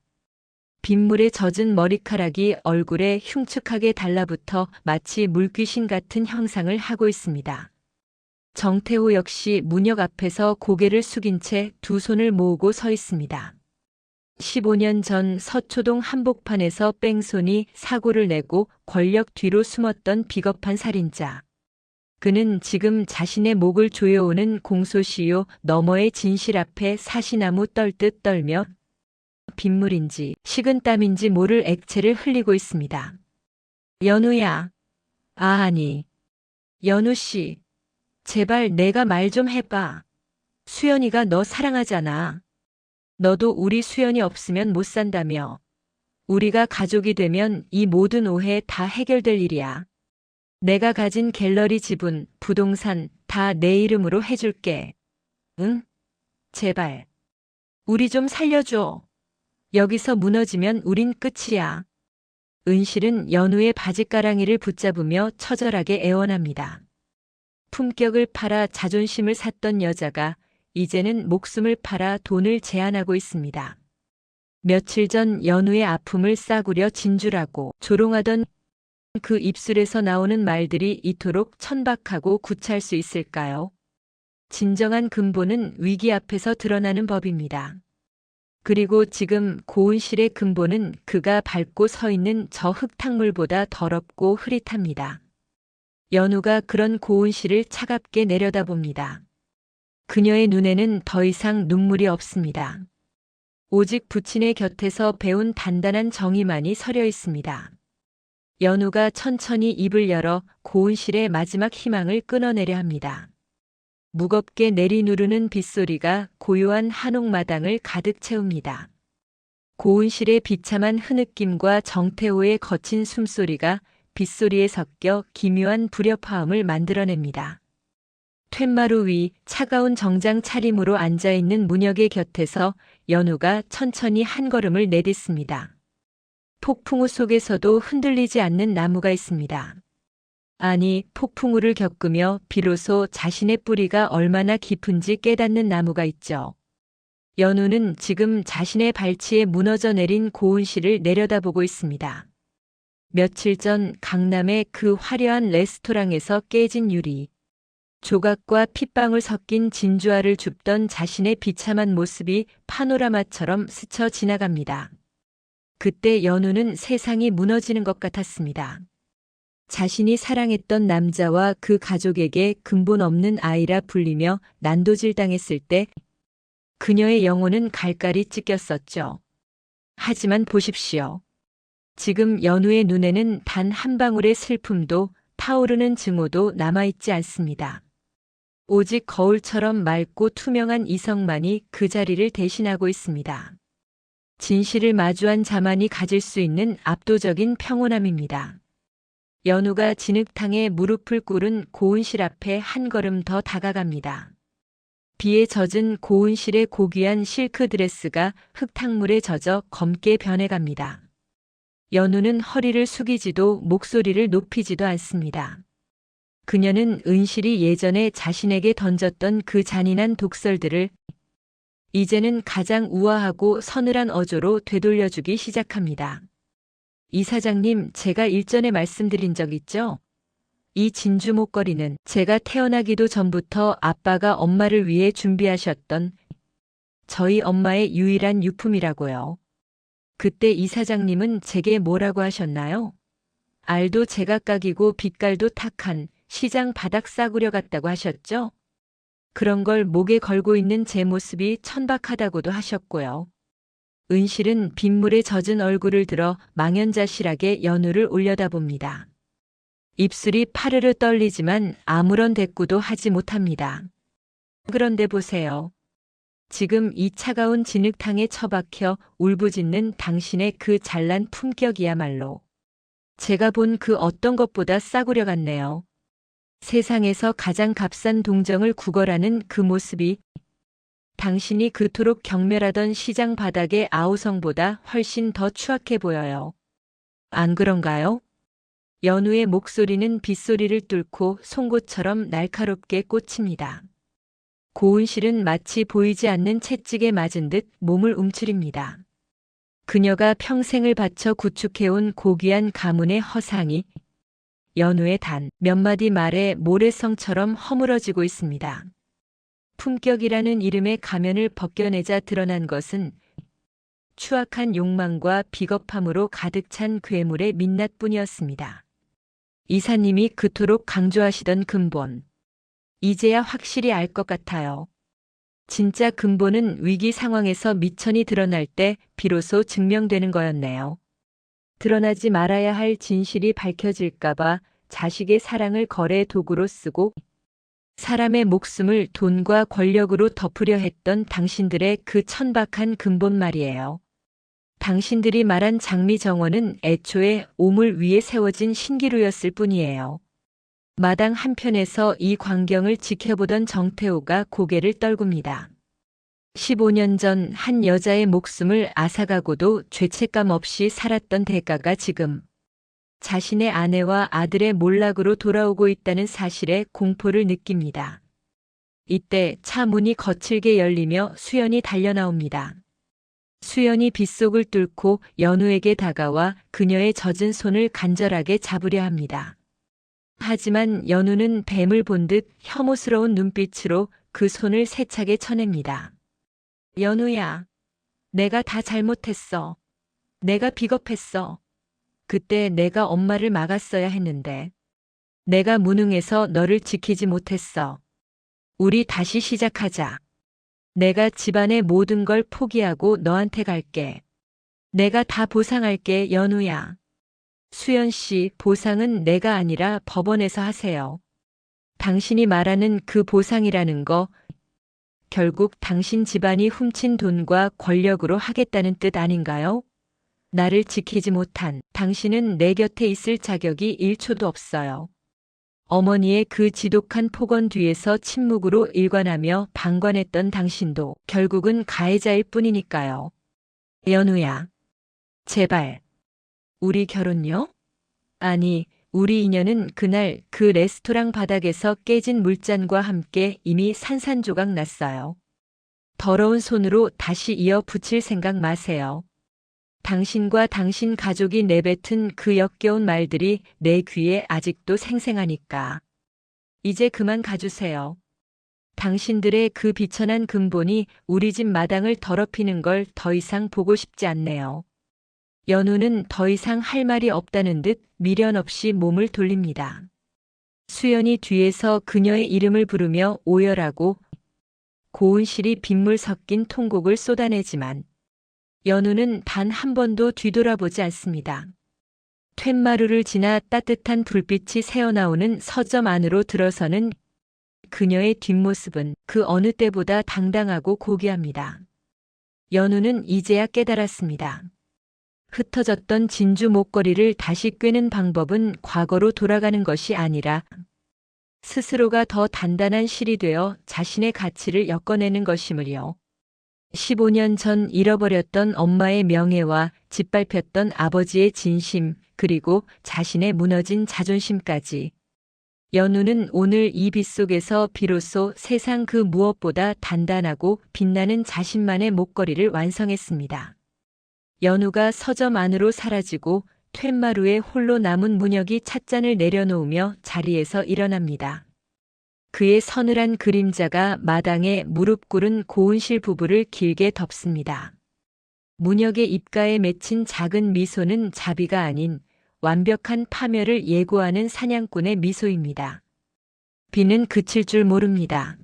빗물에 젖은 머리카락이 얼굴에 흉측하게 달라붙어 마치 물귀신 같은 형상을 하고 있습니다. 정태호 역시 문혁 앞에서 고개를 숙인 채 두 손을 모으고 서 있습니다. 15년 전 서초동 한복판에서 뺑소니 사고를 내고 권력 뒤로 숨었던 비겁한 살인자. 그는 지금 자신의 목을 조여오는 공소시효 너머의 진실 앞에 사시나무 떨듯 떨며 빗물인지 식은땀인지 모를 액체를 흘리고 있습니다. 연우야. 아니. 연우씨. 제발 내가 말 좀 해봐. 수연이가 너 사랑하잖아. 너도 우리 수연이 없으면 못 산다며. 우리가 가족이 되면 이 모든 오해 다 해결될 일이야. 내가 가진 갤러리 지분, 부동산 다 내 이름으로 해줄게. 응? 제발. 우리 좀 살려줘. 여기서 무너지면 우린 끝이야. 은실은 연우의 바짓가랑이를 붙잡으며 처절하게 애원합니다. 품격을 팔아 자존심을 샀던 여자가 이제는 목숨을 팔아 돈을 제한하고 있습니다. 며칠 전 연우의 아픔을 싸구려 진주라고 조롱하던 그 입술에서 나오는 말들이 이토록 천박하고 구차할 수 있을까요? 진정한 근본은 위기 앞에서 드러나는 법입니다. 그리고 지금 고은실의 근본은 그가 밟고 서 있는 저 흙탕물보다 더럽고 흐릿합니다. 연우가 그런 고은실을 차갑게 내려다봅니다. 그녀의 눈에는 더 이상 눈물이 없습니다. 오직 부친의 곁에서 배운 단단한 정의만이 서려 있습니다. 연우가 천천히 입을 열어 고은실의 마지막 희망을 끊어내려 합니다. 무겁게 내리누르는 빗소리가 고요한 한옥마당을 가득 채웁니다. 고은실의 비참한 흐느낌과 정태호의 거친 숨소리가 빗소리에 섞여 기묘한 불협화음을 만들어냅니다. 툇마루 위 차가운 정장 차림으로 앉아있는 문혁의 곁에서 연우가 천천히 한 걸음을 내딛습니다. 폭풍우 속에서도 흔들리지 않는 나무가 있습니다. 아니, 폭풍우를 겪으며 비로소 자신의 뿌리가 얼마나 깊은지 깨닫는 나무가 있죠. 연우는 지금 자신의 발치에 무너져 내린 고은실을 내려다보고 있습니다. 며칠 전 강남의 그 화려한 레스토랑에서 깨진 유리, 조각과 핏방울 섞인 진주알을 줍던 자신의 비참한 모습이 파노라마처럼 스쳐 지나갑니다. 그때 연우는 세상이 무너지는 것 같았습니다. 자신이 사랑했던 남자와 그 가족에게 근본 없는 아이라 불리며 난도질당했을 때 그녀의 영혼은 갈갈이 찢겼었죠. 하지만 보십시오. 지금 연우의 눈에는 단 한 방울의 슬픔도 타오르는 증오도 남아있지 않습니다. 오직 거울처럼 맑고 투명한 이성만이 그 자리를 대신하고 있습니다. 진실을 마주한 자만이 가질 수 있는 압도적인 평온함입니다. 연우가 진흙탕에 무릎을 꿇은 고은실 앞에 한 걸음 더 다가갑니다. 비에 젖은 고은실의 고귀한 실크 드레스가 흙탕물에 젖어 검게 변해갑니다. 연우는 허리를 숙이지도 목소리를 높이지도 않습니다. 그녀는 은실이 예전에 자신에게 던졌던 그 잔인한 독설들을 이제는 가장 우아하고 서늘한 어조로 되돌려주기 시작합니다. 이사장님, 제가 일전에 말씀드린 적 있죠? 이 진주 목걸이는 제가 태어나기도 전부터 아빠가 엄마를 위해 준비하셨던 저희 엄마의 유일한 유품이라고요. 그때 이사장님은 제게 뭐라고 하셨나요? 알도 제각각이고 빛깔도 탁한 시장 바닥 싸구려 같다고 하셨죠? 그런 걸 목에 걸고 있는 제 모습이 천박하다고도 하셨고요. 은실은 빗물에 젖은 얼굴을 들어 망연자실하게 연우를 올려다봅니다. 입술이 파르르 떨리지만 아무런 대꾸도 하지 못합니다. 그런데 보세요. 지금 이 차가운 진흙탕에 처박혀 울부짖는 당신의 그 잘난 품격이야말로 제가 본 그 어떤 것보다 싸구려 같네요. 세상에서 가장 값싼 동정을 구걸하는 그 모습이 당신이 그토록 경멸하던 시장 바닥의 아우성보다 훨씬 더 추악해 보여요. 안 그런가요? 연우의 목소리는 빗소리를 뚫고 송곳처럼 날카롭게 꽂힙니다. 고은실은 마치 보이지 않는 채찍에 맞은 듯 몸을 움츠립니다. 그녀가 평생을 바쳐 구축해온 고귀한 가문의 허상이 연우의 단 몇 마디 말에 모래성처럼 허물어지고 있습니다. 품격이라는 이름의 가면을 벗겨내자 드러난 것은 추악한 욕망과 비겁함으로 가득 찬 괴물의 민낯뿐이었습니다. 이사님이 그토록 강조하시던 근본. 이제야 확실히 알 것 같아요. 진짜 근본은 위기 상황에서 미천이 드러날 때 비로소 증명되는 거였네요. 드러나지 말아야 할 진실이 밝혀질까봐 자식의 사랑을 거래 도구로 쓰고 사람의 목숨을 돈과 권력으로 덮으려 했던 당신들의 그 천박한 근본 말이에요. 당신들이 말한 장미정원은 애초에 오물 위에 세워진 신기루였을 뿐이에요. 마당 한편에서 이 광경을 지켜보던 정태호가 고개를 떨굽니다. 15년 전 한 여자의 목숨을 앗아가고도 죄책감 없이 살았던 대가가 지금 자신의 아내와 아들의 몰락으로 돌아오고 있다는 사실에 공포를 느낍니다. 이때 차 문이 거칠게 열리며 수연이 달려나옵니다. 수연이 빗속을 뚫고 연우에게 다가와 그녀의 젖은 손을 간절하게 잡으려 합니다. 하지만 연우는 뱀을 본 듯 혐오스러운 눈빛으로 그 손을 세차게 쳐냅니다. 연우야, 내가 다 잘못했어. 내가 비겁했어. 그때 내가 엄마를 막았어야 했는데. 내가 무능해서 너를 지키지 못했어. 우리 다시 시작하자. 내가 집안의 모든 걸 포기하고 너한테 갈게. 내가 다 보상할게, 연우야. 수연 씨, 보상은 내가 아니라 법원에서 하세요. 당신이 말하는 그 보상이라는 거, 결국 당신 집안이 훔친 돈과 권력으로 하겠다는 뜻 아닌가요? 나를 지키지 못한 당신은 내 곁에 있을 자격이 1초도 없어요. 어머니의 그 지독한 폭언 뒤에서 침묵으로 일관하며 방관했던 당신도 결국은 가해자일 뿐이니까요. 연우야, 제발. 우리 결혼요? 아니, 우리 인연은 그날 그 레스토랑 바닥에서 깨진 물잔과 함께 이미 산산조각 났어요. 더러운 손으로 다시 이어 붙일 생각 마세요. 당신과 당신 가족이 내뱉은 그 역겨운 말들이 내 귀에 아직도 생생하니까. 이제 그만 가주세요. 당신들의 그 비천한 근본이 우리 집 마당을 더럽히는 걸 더 이상 보고 싶지 않네요. 연우는 더 이상 할 말이 없다는 듯 미련 없이 몸을 돌립니다. 수연이 뒤에서 그녀의 이름을 부르며 오열하고 고운실이 빗물 섞인 통곡을 쏟아내지만 연우는 단 한 번도 뒤돌아보지 않습니다. 툇마루를 지나 따뜻한 불빛이 새어나오는 서점 안으로 들어서는 그녀의 뒷모습은 그 어느 때보다 당당하고 고귀합니다. 연우는 이제야 깨달았습니다. 흩어졌던 진주 목걸이를 다시 꿰는 방법은 과거로 돌아가는 것이 아니라 스스로가 더 단단한 실이 되어 자신의 가치를 엮어내는 것임을요. 15년 전 잃어버렸던 엄마의 명예와 짓밟혔던 아버지의 진심, 그리고 자신의 무너진 자존심까지. 연우는 오늘 이 빛 속에서 비로소 세상 그 무엇보다 단단하고 빛나는 자신만의 목걸이를 완성했습니다. 연우가 서점 안으로 사라지고 툇마루에 홀로 남은 문혁이 찻잔을 내려놓으며 자리에서 일어납니다. 그의 서늘한 그림자가 마당에 무릎 꿇은 고운실 부부를 길게 덮습니다. 문혁의 입가에 맺힌 작은 미소는 자비가 아닌 완벽한 파멸을 예고하는 사냥꾼의 미소입니다. 비는 그칠 줄 모릅니다.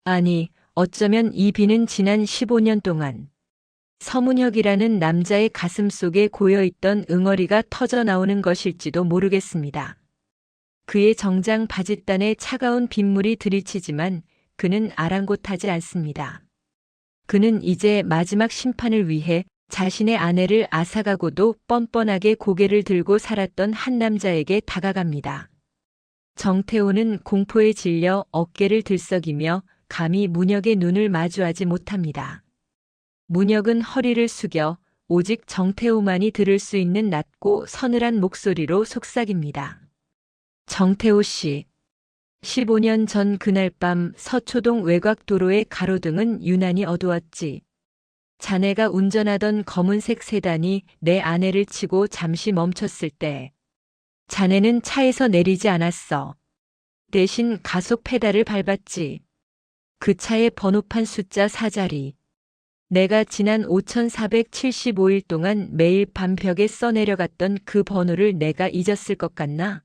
아니, 어쩌면 이 비는 지난 15년 동안 서문혁이라는 남자의 가슴 속에 고여있던 응어리가 터져 나오는 것일지도 모르겠습니다. 그의 정장 바짓단에 차가운 빗물이 들이치지만 그는 아랑곳하지 않습니다. 그는 이제 마지막 심판을 위해 자신의 아내를 앗아가고도 뻔뻔하게 고개를 들고 살았던 한 남자에게 다가갑니다. 정태호는 공포에 질려 어깨를 들썩이며 감히 문혁의 눈을 마주하지 못합니다. 문혁은 허리를 숙여 오직 정태호만이 들을 수 있는 낮고 서늘한 목소리로 속삭입니다. 정태호 씨. 15년 전 그날 밤 서초동 외곽도로의 가로등은 유난히 어두웠지. 자네가 운전하던 검은색 세단이 내 아내를 치고 잠시 멈췄을 때 자네는 차에서 내리지 않았어. 대신 가속 페달을 밟았지. 그 차의 번호판 숫자 4자리. 내가 지난 5475일 동안 매일 밤 벽에 써내려갔던 그 번호를 내가 잊었을 것 같나?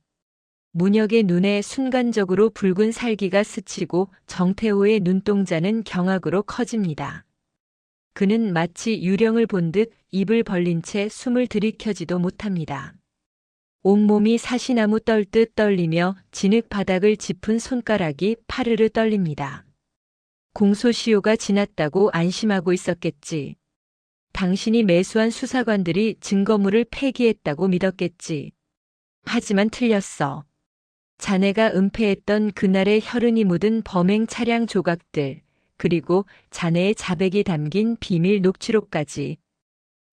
문혁의 눈에 순간적으로 붉은 살기가 스치고 정태호의 눈동자는 경악으로 커집니다. 그는 마치 유령을 본 듯 입을 벌린 채 숨을 들이켜지도 못합니다. 온몸이 사시나무 떨듯 떨리며 진흙 바닥을 짚은 손가락이 파르르 떨립니다. 공소시효가 지났다고 안심하고 있었겠지. 당신이 매수한 수사관들이 증거물을 폐기했다고 믿었겠지. 하지만 틀렸어. 자네가 은폐했던 그날의 혈흔이 묻은 범행 차량 조각들, 그리고 자네의 자백이 담긴 비밀 녹취록까지.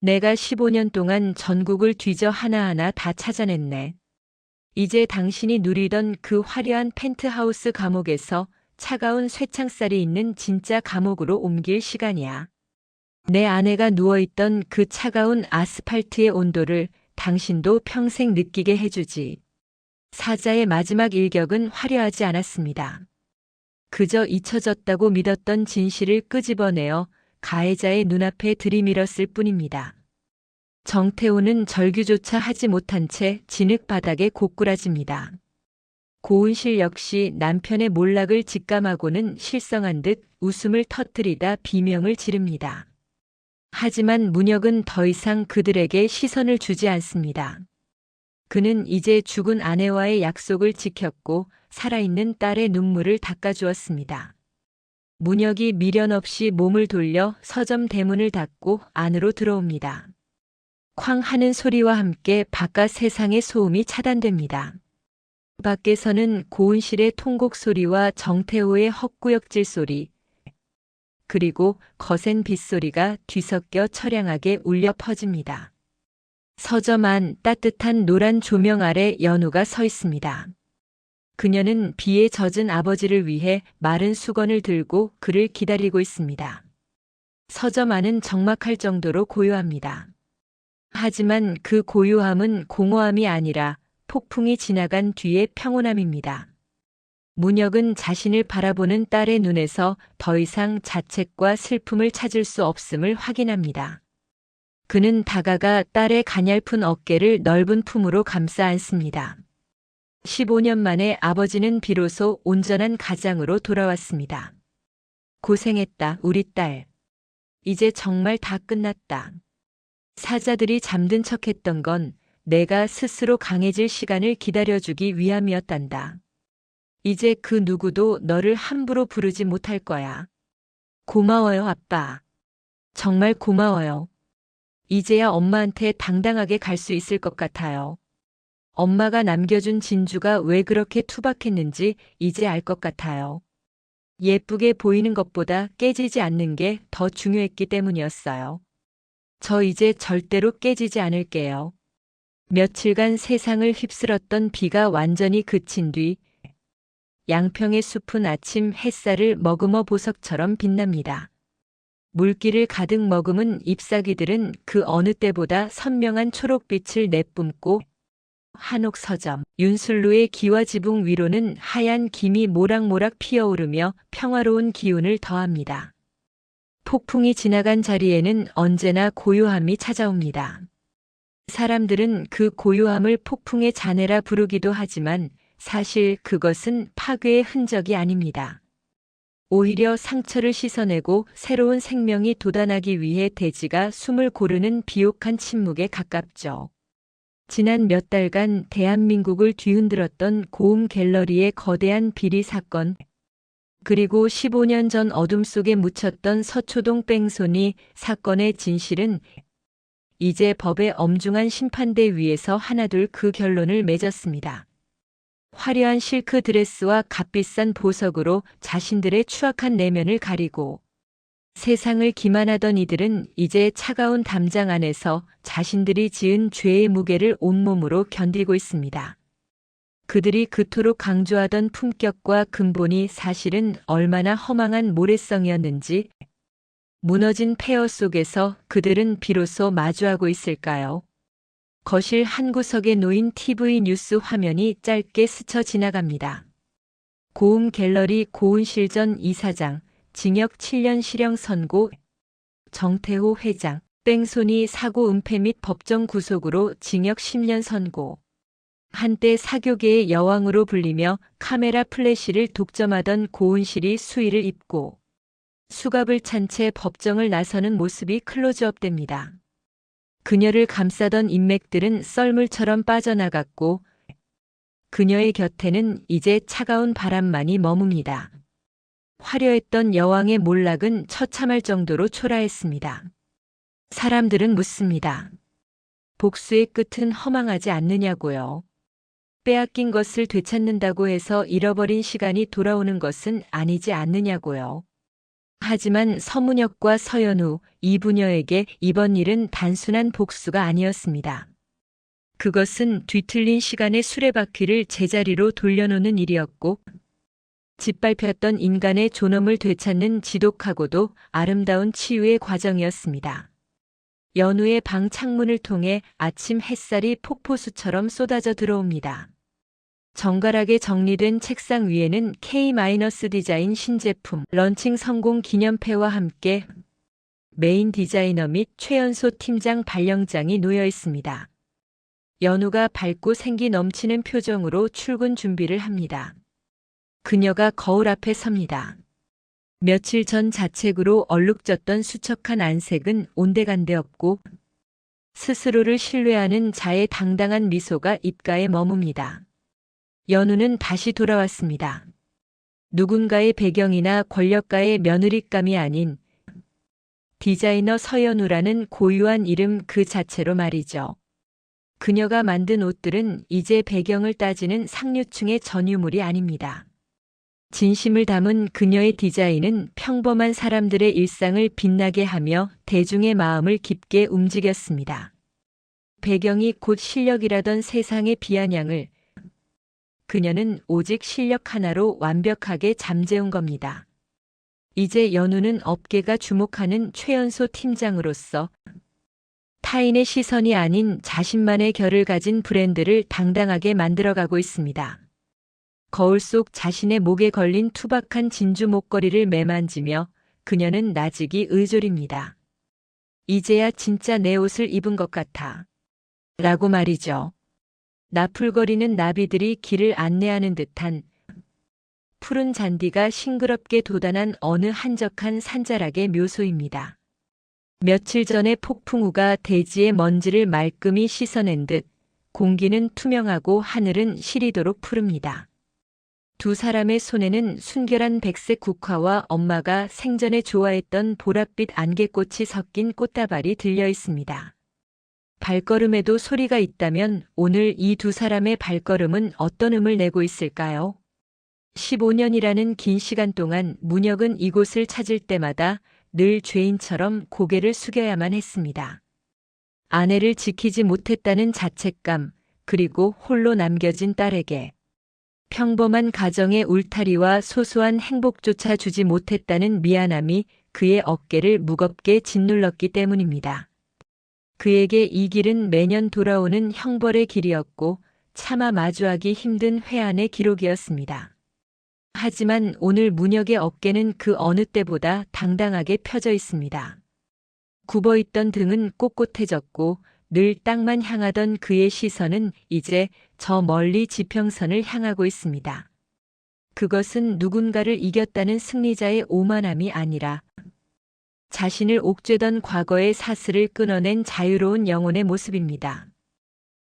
내가 15년 동안 전국을 뒤져 하나하나 다 찾아냈네. 이제 당신이 누리던 그 화려한 펜트하우스 감옥에서 차가운 쇠창살이 있는 진짜 감옥으로 옮길 시간이야. 내 아내가 누워있던 그 차가운 아스팔트의 온도를 당신도 평생 느끼게 해주지. 사자의 마지막 일격은 화려하지 않았습니다. 그저 잊혀졌다고 믿었던 진실을 끄집어내어 가해자의 눈앞에 들이밀었을 뿐입니다. 정태호는 절규조차 하지 못한 채 진흙 바닥에 고꾸라집니다. 고은실 역시 남편의 몰락을 직감하고는 실성한 듯 웃음을 터뜨리다 비명을 지릅니다. 하지만 문혁은 더 이상 그들에게 시선을 주지 않습니다. 그는 이제 죽은 아내와의 약속을 지켰고 살아있는 딸의 눈물을 닦아주었습니다. 문혁이 미련 없이 몸을 돌려 서점 대문을 닫고 안으로 들어옵니다. 쾅 하는 소리와 함께 바깥 세상의 소음이 차단됩니다. 밖에서는 고은실의 통곡 소리와 정태호의 헛구역질 소리, 그리고 거센 빗소리가 뒤섞여 처량하게 울려 퍼집니다. 서점 안 따뜻한 노란 조명 아래 연우가 서 있습니다. 그녀는 비에 젖은 아버지를 위해 마른 수건을 들고 그를 기다리고 있습니다. 서점 안은 적막할 정도로 고요합니다. 하지만 그 고요함은 공허함이 아니라 폭풍이 지나간 뒤의 평온함입니다. 문혁은 자신을 바라보는 딸의 눈에서 더 이상 자책과 슬픔을 찾을 수 없음을 확인합니다. 그는 다가가 딸의 가냘픈 어깨를 넓은 품으로 감싸 안습니다. 15년 만에 아버지는 비로소 온전한 가장으로 돌아왔습니다. 고생했다, 우리 딸. 이제 정말 다 끝났다. 사자들이 잠든 척했던 건 내가 스스로 강해질 시간을 기다려주기 위함이었단다. 이제 그 누구도 너를 함부로 부르지 못할 거야. 고마워요, 아빠. 정말 고마워요. 이제야 엄마한테 당당하게 갈 수 있을 것 같아요. 엄마가 남겨준 진주가 왜 그렇게 투박했는지 이제 알 것 같아요. 예쁘게 보이는 것보다 깨지지 않는 게 더 중요했기 때문이었어요. 저 이제 절대로 깨지지 않을게요. 며칠간 세상을 휩쓸었던 비가 완전히 그친 뒤 양평의 숲은 아침 햇살을 머금어 보석처럼 빛납니다. 물기를 가득 머금은 잎사귀들은 그 어느 때보다 선명한 초록빛을 내뿜고 한옥 서점, 윤술루의 기와 지붕 위로는 하얀 김이 모락모락 피어오르며 평화로운 기운을 더합니다. 폭풍이 지나간 자리에는 언제나 고요함이 찾아옵니다. 사람들은 그 고요함을 폭풍의 잔해라 부르기도 하지만 사실 그것은 파괴의 흔적이 아닙니다. 오히려 상처를 씻어내고 새로운 생명이 돋아나기 위해 대지가 숨을 고르는 비옥한 침묵에 가깝죠. 지난 몇 달간 대한민국을 뒤흔들었던 고움 갤러리의 거대한 비리 사건, 그리고 15년 전 어둠 속에 묻혔던 서초동 뺑소니 사건의 진실은 이제 법의 엄중한 심판대 위에서 하나둘 그 결론을 맺었습니다. 화려한 실크 드레스와 값비싼 보석으로 자신들의 추악한 내면을 가리고 세상을 기만하던 이들은 이제 차가운 담장 안에서 자신들이 지은 죄의 무게를 온몸으로 견디고 있습니다. 그들이 그토록 강조하던 품격과 근본이 사실은 얼마나 허망한 모래성이었는지, 무너진 폐허 속에서 그들은 비로소 마주하고 있을까요? 거실 한 구석에 놓인 TV 뉴스 화면이 짧게 스쳐 지나갑니다. 고움 갤러리 고은실 전 이사장, 징역 7년 실형 선고, 정태호 회장, 뺑소니 사고 은폐 및 법정 구속으로 징역 10년 선고. 한때 사교계의 여왕으로 불리며 카메라 플래시를 독점하던 고은실이 수의를 입고 수갑을 찬 채 법정을 나서는 모습이 클로즈업됩니다. 그녀를 감싸던 인맥들은 썰물처럼 빠져나갔고 그녀의 곁에는 이제 차가운 바람만이 머뭅니다. 화려했던 여왕의 몰락은 처참할 정도로 초라했습니다. 사람들은 묻습니다. 복수의 끝은 허망하지 않느냐고요. 빼앗긴 것을 되찾는다고 해서 잃어버린 시간이 돌아오는 것은 아니지 않느냐고요. 하지만 서문혁과 서연우, 이부녀에게 이번 일은 단순한 복수가 아니었습니다. 그것은 뒤틀린 시간의 수레바퀴를 제자리로 돌려놓는 일이었고 짓밟혔던 인간의 존엄을 되찾는 지독하고도 아름다운 치유의 과정이었습니다. 연우의 방 창문을 통해 아침 햇살이 폭포수처럼 쏟아져 들어옵니다. 정갈하게 정리된 책상 위에는 K-디자인 신제품 런칭 성공 기념패와 함께 메인 디자이너 및 최연소 팀장 발령장이 놓여 있습니다. 연우가 밝고 생기 넘치는 표정으로 출근 준비를 합니다. 그녀가 거울 앞에 섭니다. 며칠 전 자책으로 얼룩졌던 수척한 안색은 온데간데 없고 스스로를 신뢰하는 자의 당당한 미소가 입가에 머뭅니다. 연우는 다시 돌아왔습니다. 누군가의 배경이나 권력가의 며느리감이 아닌 디자이너 서연우라는 고유한 이름 그 자체로 말이죠. 그녀가 만든 옷들은 이제 배경을 따지는 상류층의 전유물이 아닙니다. 진심을 담은 그녀의 디자인은 평범한 사람들의 일상을 빛나게 하며 대중의 마음을 깊게 움직였습니다. 배경이 곧 실력이라던 세상의 비아냥을 그녀는 오직 실력 하나로 완벽하게 잠재운 겁니다. 이제 연우는 업계가 주목하는 최연소 팀장으로서 타인의 시선이 아닌 자신만의 결을 가진 브랜드를 당당하게 만들어가고 있습니다. 거울 속 자신의 목에 걸린 투박한 진주 목걸이를 매만지며 그녀는 나직이 의졸입니다. 이제야 진짜 내 옷을 입은 것 같아. 라고 말이죠. 나풀거리는 나비들이 길을 안내하는 듯한 푸른 잔디가 싱그럽게 돋아난 어느 한적한 산자락의 묘소입니다. 며칠 전에 폭풍우가 대지의 먼지를 말끔히 씻어낸 듯 공기는 투명하고 하늘은 시리도록 푸릅니다. 두 사람의 손에는 순결한 백색 국화와 엄마가 생전에 좋아했던 보랏빛 안개꽃이 섞인 꽃다발이 들려 있습니다. 발걸음에도 소리가 있다면 오늘 이 두 사람의 발걸음은 어떤 음을 내고 있을까요? 15년이라는 긴 시간 동안 문혁은 이곳을 찾을 때마다 늘 죄인처럼 고개를 숙여야만 했습니다. 아내를 지키지 못했다는 자책감, 그리고 홀로 남겨진 딸에게 평범한 가정의 울타리와 소소한 행복조차 주지 못했다는 미안함이 그의 어깨를 무겁게 짓눌렀기 때문입니다. 그에게 이 길은 매년 돌아오는 형벌의 길이었고 차마 마주하기 힘든 회한의 기록이었습니다. 하지만 오늘 문혁의 어깨는 그 어느 때보다 당당하게 펴져 있습니다. 굽어있던 등은 꼿꼿해졌고 늘 땅만 향하던 그의 시선은 이제 저 멀리 지평선을 향하고 있습니다. 그것은 누군가를 이겼다는 승리자의 오만함이 아니라 자신을 옥죄던 과거의 사슬을 끊어낸 자유로운 영혼의 모습입니다.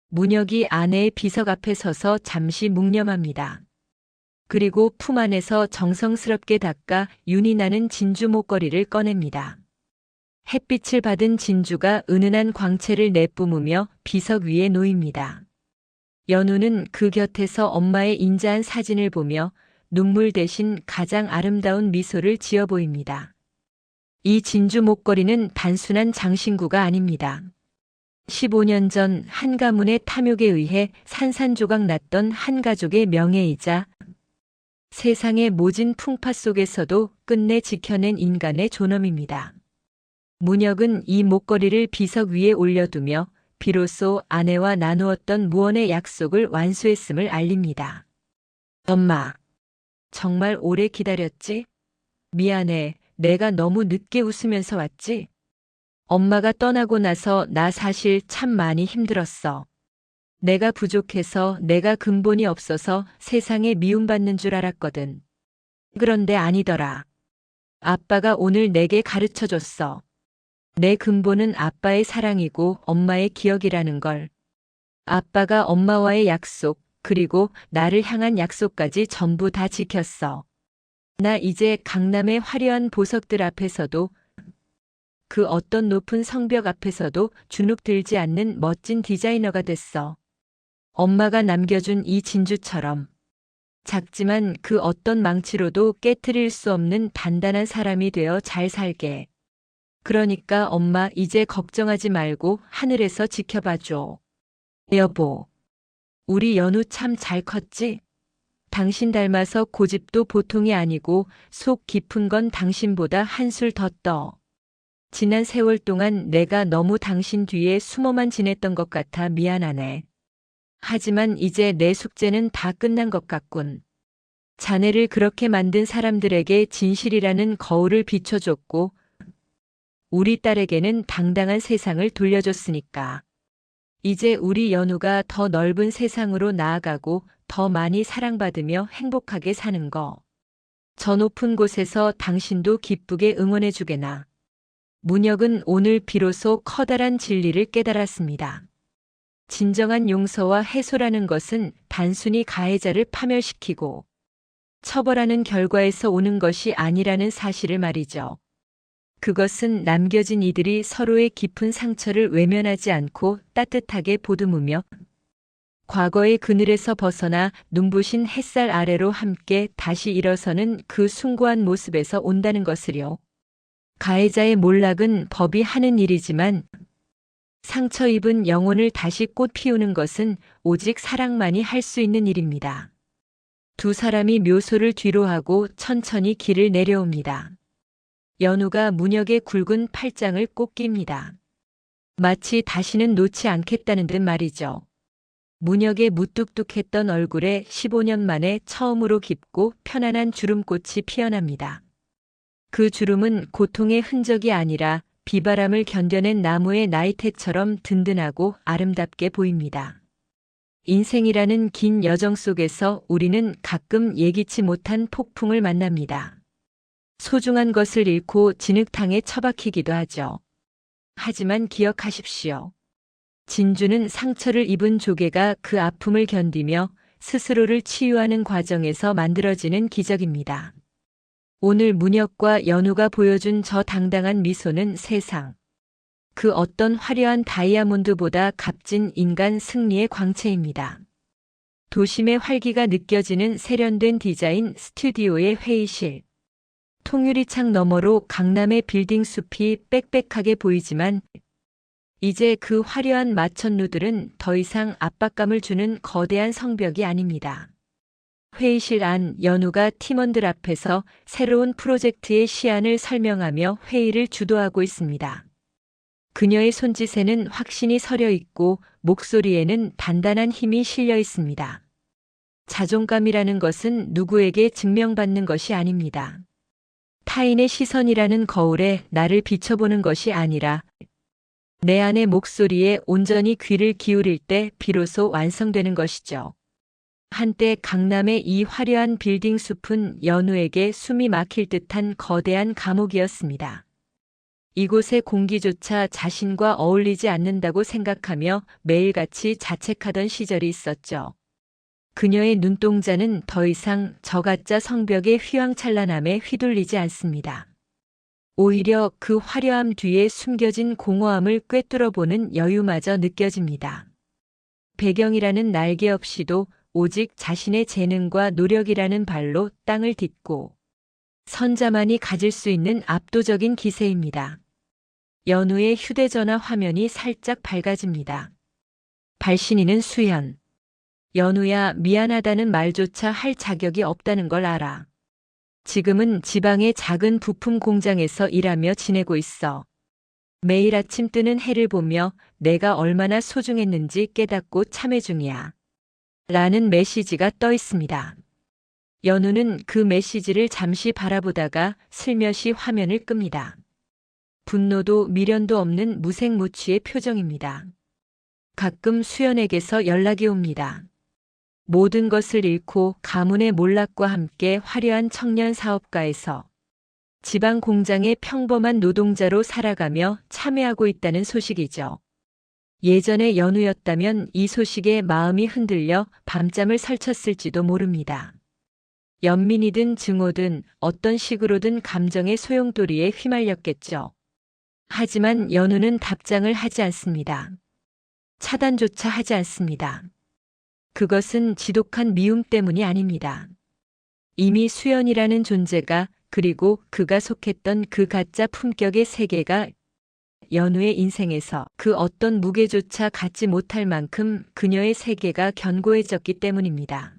문혁이 아내의 비석 앞에 서서 잠시 묵념합니다. 그리고 품 안에서 정성스럽게 닦아 윤이 나는 진주 목걸이를 꺼냅니다. 햇빛을 받은 진주가 은은한 광채를 내뿜으며 비석 위에 놓입니다. 연우는 그 곁에서 엄마의 인자한 사진을 보며 눈물 대신 가장 아름다운 미소를 지어 보입니다. 이 진주 목걸이는 단순한 장신구가 아닙니다. 15년 전 한 가문의 탐욕에 의해 산산조각 났던 한 가족의 명예이자 세상의 모진 풍파 속에서도 끝내 지켜낸 인간의 존엄입니다. 문혁은 이 목걸이를 비석 위에 올려두며 비로소 아내와 나누었던 무언의 약속을 완수했음을 알립니다. 엄마, 정말 오래 기다렸지? 미안해, 내가 너무 늦게 웃으면서 왔지? 엄마가 떠나고 나서 나 사실 참 많이 힘들었어. 내가 부족해서, 내가 근본이 없어서 세상에 미움받는 줄 알았거든. 그런데 아니더라. 아빠가 오늘 내게 가르쳐줬어. 내 근본은 아빠의 사랑이고 엄마의 기억이라는 걸. 아빠가 엄마와의 약속, 그리고 나를 향한 약속까지 전부 다 지켰어. 나 이제 강남의 화려한 보석들 앞에서도 그 어떤 높은 성벽 앞에서도 주눅 들지 않는 멋진 디자이너가 됐어. 엄마가 남겨준 이 진주처럼 작지만 그 어떤 망치로도 깨트릴 수 없는 단단한 사람이 되어 잘 살게. 그러니까 엄마 이제 걱정하지 말고 하늘에서 지켜봐줘. 여보, 우리 연우 참 잘 컸지? 당신 닮아서 고집도 보통이 아니고 속 깊은 건 당신보다 한술 더 떠. 지난 세월 동안 내가 너무 당신 뒤에 숨어만 지냈던 것 같아 미안하네. 하지만 이제 내 숙제는 다 끝난 것 같군. 자네를 그렇게 만든 사람들에게 진실이라는 거울을 비춰줬고 우리 딸에게는 당당한 세상을 돌려줬으니까. 이제 우리 연우가 더 넓은 세상으로 나아가고 더 많이 사랑받으며 행복하게 사는 거. 저 높은 곳에서 당신도 기쁘게 응원해주게나. 문혁은 오늘 비로소 커다란 진리를 깨달았습니다. 진정한 용서와 해소라는 것은 단순히 가해자를 파멸시키고 처벌하는 결과에서 오는 것이 아니라는 사실을 말이죠. 그것은 남겨진 이들이 서로의 깊은 상처를 외면하지 않고 따뜻하게 보듬으며 과거의 그늘에서 벗어나 눈부신 햇살 아래로 함께 다시 일어서는 그 숭고한 모습에서 온다는 것을요. 가해자의 몰락은 법이 하는 일이지만 상처 입은 영혼을 다시 꽃 피우는 것은 오직 사랑만이 할 수 있는 일입니다. 두 사람이 묘소를 뒤로하고 천천히 길을 내려옵니다. 연우가 문혁의 굵은 팔짱을 꼭 낍니다. 마치 다시는 놓지 않겠다는 듯 말이죠. 문혁의 무뚝뚝했던 얼굴에 15년 만에 처음으로 깊고 편안한 주름꽃이 피어납니다. 그 주름은 고통의 흔적이 아니라 비바람을 견뎌낸 나무의 나이테처럼 든든하고 아름답게 보입니다. 인생이라는 긴 여정 속에서 우리는 가끔 예기치 못한 폭풍을 만납니다. 소중한 것을 잃고 진흙탕에 처박히기도 하죠. 하지만 기억하십시오. 진주는 상처를 입은 조개가 그 아픔을 견디며 스스로를 치유하는 과정에서 만들어지는 기적입니다. 오늘 문혁과 연우가 보여준 저 당당한 미소는 세상 그 어떤 화려한 다이아몬드보다 값진 인간 승리의 광채입니다. 도심의 활기가 느껴지는 세련된 디자인 스튜디오의 회의실. 통유리창 너머로 강남의 빌딩 숲이 빽빽하게 보이지만 이제 그 화려한 마천루들은 더 이상 압박감을 주는 거대한 성벽이 아닙니다. 회의실 안 연우가 팀원들 앞에서 새로운 프로젝트의 시안을 설명하며 회의를 주도하고 있습니다. 그녀의 손짓에는 확신이 서려 있고 목소리에는 단단한 힘이 실려 있습니다. 자존감이라는 것은 누구에게 증명받는 것이 아닙니다. 타인의 시선이라는 거울에 나를 비춰보는 것이 아니라 내 안의 목소리에 온전히 귀를 기울일 때 비로소 완성되는 것이죠. 한때 강남의 이 화려한 빌딩 숲은 연우에게 숨이 막힐 듯한 거대한 감옥이었습니다. 이곳의 공기조차 자신과 어울리지 않는다고 생각하며 매일같이 자책하던 시절이 있었죠. 그녀의 눈동자는 더 이상 저 가짜 성벽의 휘황찬란함에 휘둘리지 않습니다. 오히려 그 화려함 뒤에 숨겨진 공허함을 꿰뚫어보는 여유마저 느껴집니다. 배경이라는 날개 없이도 오직 자신의 재능과 노력이라는 발로 땅을 딛고 선자만이 가질 수 있는 압도적인 기세입니다. 연우의 휴대전화 화면이 살짝 밝아집니다. 발신인은 수연. 연우야, 미안하다는 말조차 할 자격이 없다는 걸 알아. 지금은 지방의 작은 부품 공장에서 일하며 지내고 있어. 매일 아침 뜨는 해를 보며 내가 얼마나 소중했는지 깨닫고 참회 중이야. 라는 메시지가 떠 있습니다. 연우는 그 메시지를 잠시 바라보다가 슬며시 화면을 끕니다. 분노도 미련도 없는 무색무취의 표정입니다. 가끔 수연에게서 연락이 옵니다. 모든 것을 잃고 가문의 몰락과 함께 화려한 청년 사업가에서 지방 공장의 평범한 노동자로 살아가며 참여하고 있다는 소식이죠. 예전의 연우였다면 이 소식에 마음이 흔들려 밤잠을 설쳤을지도 모릅니다. 연민이든 증오든 어떤 식으로든 감정의 소용돌이에 휘말렸겠죠. 하지만 연우는 답장을 하지 않습니다. 차단조차 하지 않습니다. 그것은 지독한 미움 때문이 아닙니다. 이미 수연이라는 존재가 그리고 그가 속했던 그 가짜 품격의 세계가 연우의 인생에서 그 어떤 무게조차 갖지 못할 만큼 그녀의 세계가 견고해졌기 때문입니다.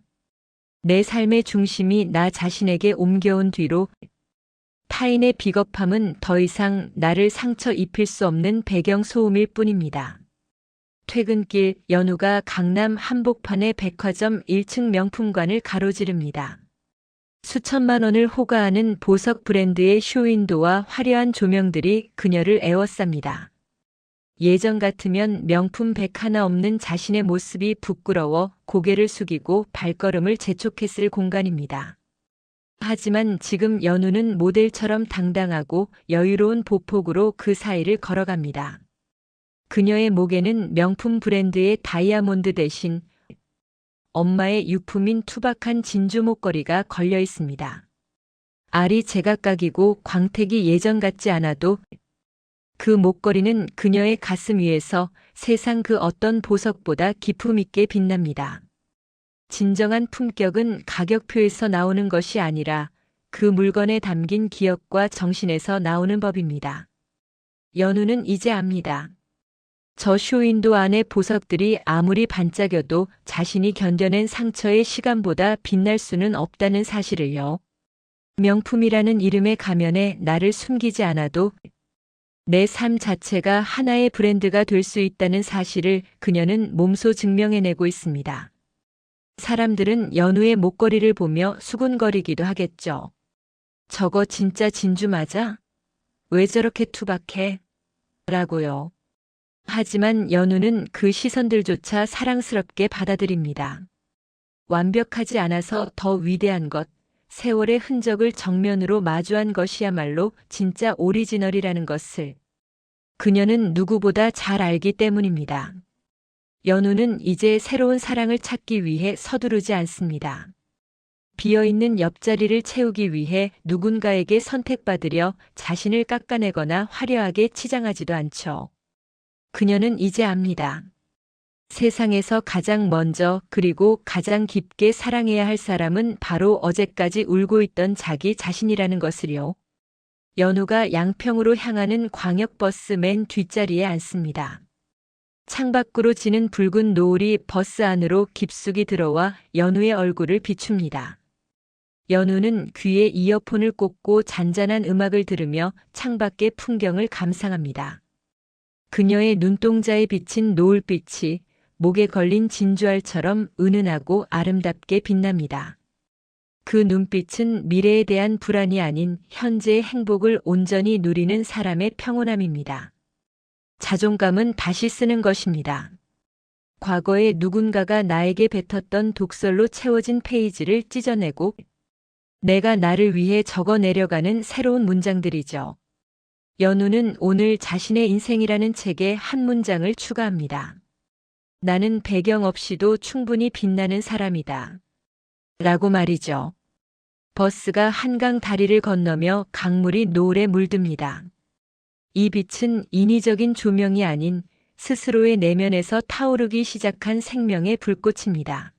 내 삶의 중심이 나 자신에게 옮겨온 뒤로 타인의 비겁함은 더 이상 나를 상처 입힐 수 없는 배경 소음일 뿐입니다. 퇴근길 연우가 강남 한복판의 백화점 1층 명품관을 가로지릅니다. 수천만 원을 호가하는 보석 브랜드의 쇼윈도와 화려한 조명들이 그녀를 에워쌉니다. 예전 같으면 명품 백 하나 없는 자신의 모습이 부끄러워 고개를 숙이고 발걸음을 재촉했을 공간입니다. 하지만 지금 연우는 모델처럼 당당하고 여유로운 보폭으로 그 사이를 걸어갑니다. 그녀의 목에는 명품 브랜드의 다이아몬드 대신 엄마의 유품인 투박한 진주 목걸이가 걸려 있습니다. 알이 제각각이고 광택이 예전 같지 않아도 그 목걸이는 그녀의 가슴 위에서 세상 그 어떤 보석보다 기품 있게 빛납니다. 진정한 품격은 가격표에서 나오는 것이 아니라 그 물건에 담긴 기억과 정신에서 나오는 법입니다. 연우는 이제 압니다. 저 쇼윈도 안의 보석들이 아무리 반짝여도 자신이 견뎌낸 상처의 시간보다 빛날 수는 없다는 사실을요. 명품이라는 이름의 가면에 나를 숨기지 않아도 내 삶 자체가 하나의 브랜드가 될 수 있다는 사실을 그녀는 몸소 증명해내고 있습니다. 사람들은 연우의 목걸이를 보며 수군거리기도 하겠죠. 저거 진짜 진주 맞아? 왜 저렇게 투박해? 라고요. 하지만 연우는 그 시선들조차 사랑스럽게 받아들입니다. 완벽하지 않아서 더 위대한 것, 세월의 흔적을 정면으로 마주한 것이야말로 진짜 오리지널이라는 것을 그녀는 누구보다 잘 알기 때문입니다. 연우는 이제 새로운 사랑을 찾기 위해 서두르지 않습니다. 비어있는 옆자리를 채우기 위해 누군가에게 선택받으려 자신을 깎아내거나 화려하게 치장하지도 않죠. 그녀는 이제 압니다. 세상에서 가장 먼저 그리고 가장 깊게 사랑해야 할 사람은 바로 어제까지 울고 있던 자기 자신이라는 것을요. 연우가 양평으로 향하는 광역버스 맨 뒷자리에 앉습니다. 창밖으로 지는 붉은 노을이 버스 안으로 깊숙이 들어와 연우의 얼굴을 비춥니다. 연우는 귀에 이어폰을 꽂고 잔잔한 음악을 들으며 창밖의 풍경을 감상합니다. 그녀의 눈동자에 비친 노을빛이 목에 걸린 진주알처럼 은은하고 아름답게 빛납니다. 그 눈빛은 미래에 대한 불안이 아닌 현재의 행복을 온전히 누리는 사람의 평온함입니다. 자존감은 다시 쓰는 것입니다. 과거에 누군가가 나에게 뱉었던 독설로 채워진 페이지를 찢어내고 내가 나를 위해 적어내려가는 새로운 문장들이죠. 연우는 오늘 자신의 인생이라는 책에 한 문장을 추가합니다. 나는 배경 없이도 충분히 빛나는 사람이다. 라고 말이죠. 버스가 한강 다리를 건너며 강물이 노을에 물듭니다. 이 빛은 인위적인 조명이 아닌 스스로의 내면에서 타오르기 시작한 생명의 불꽃입니다.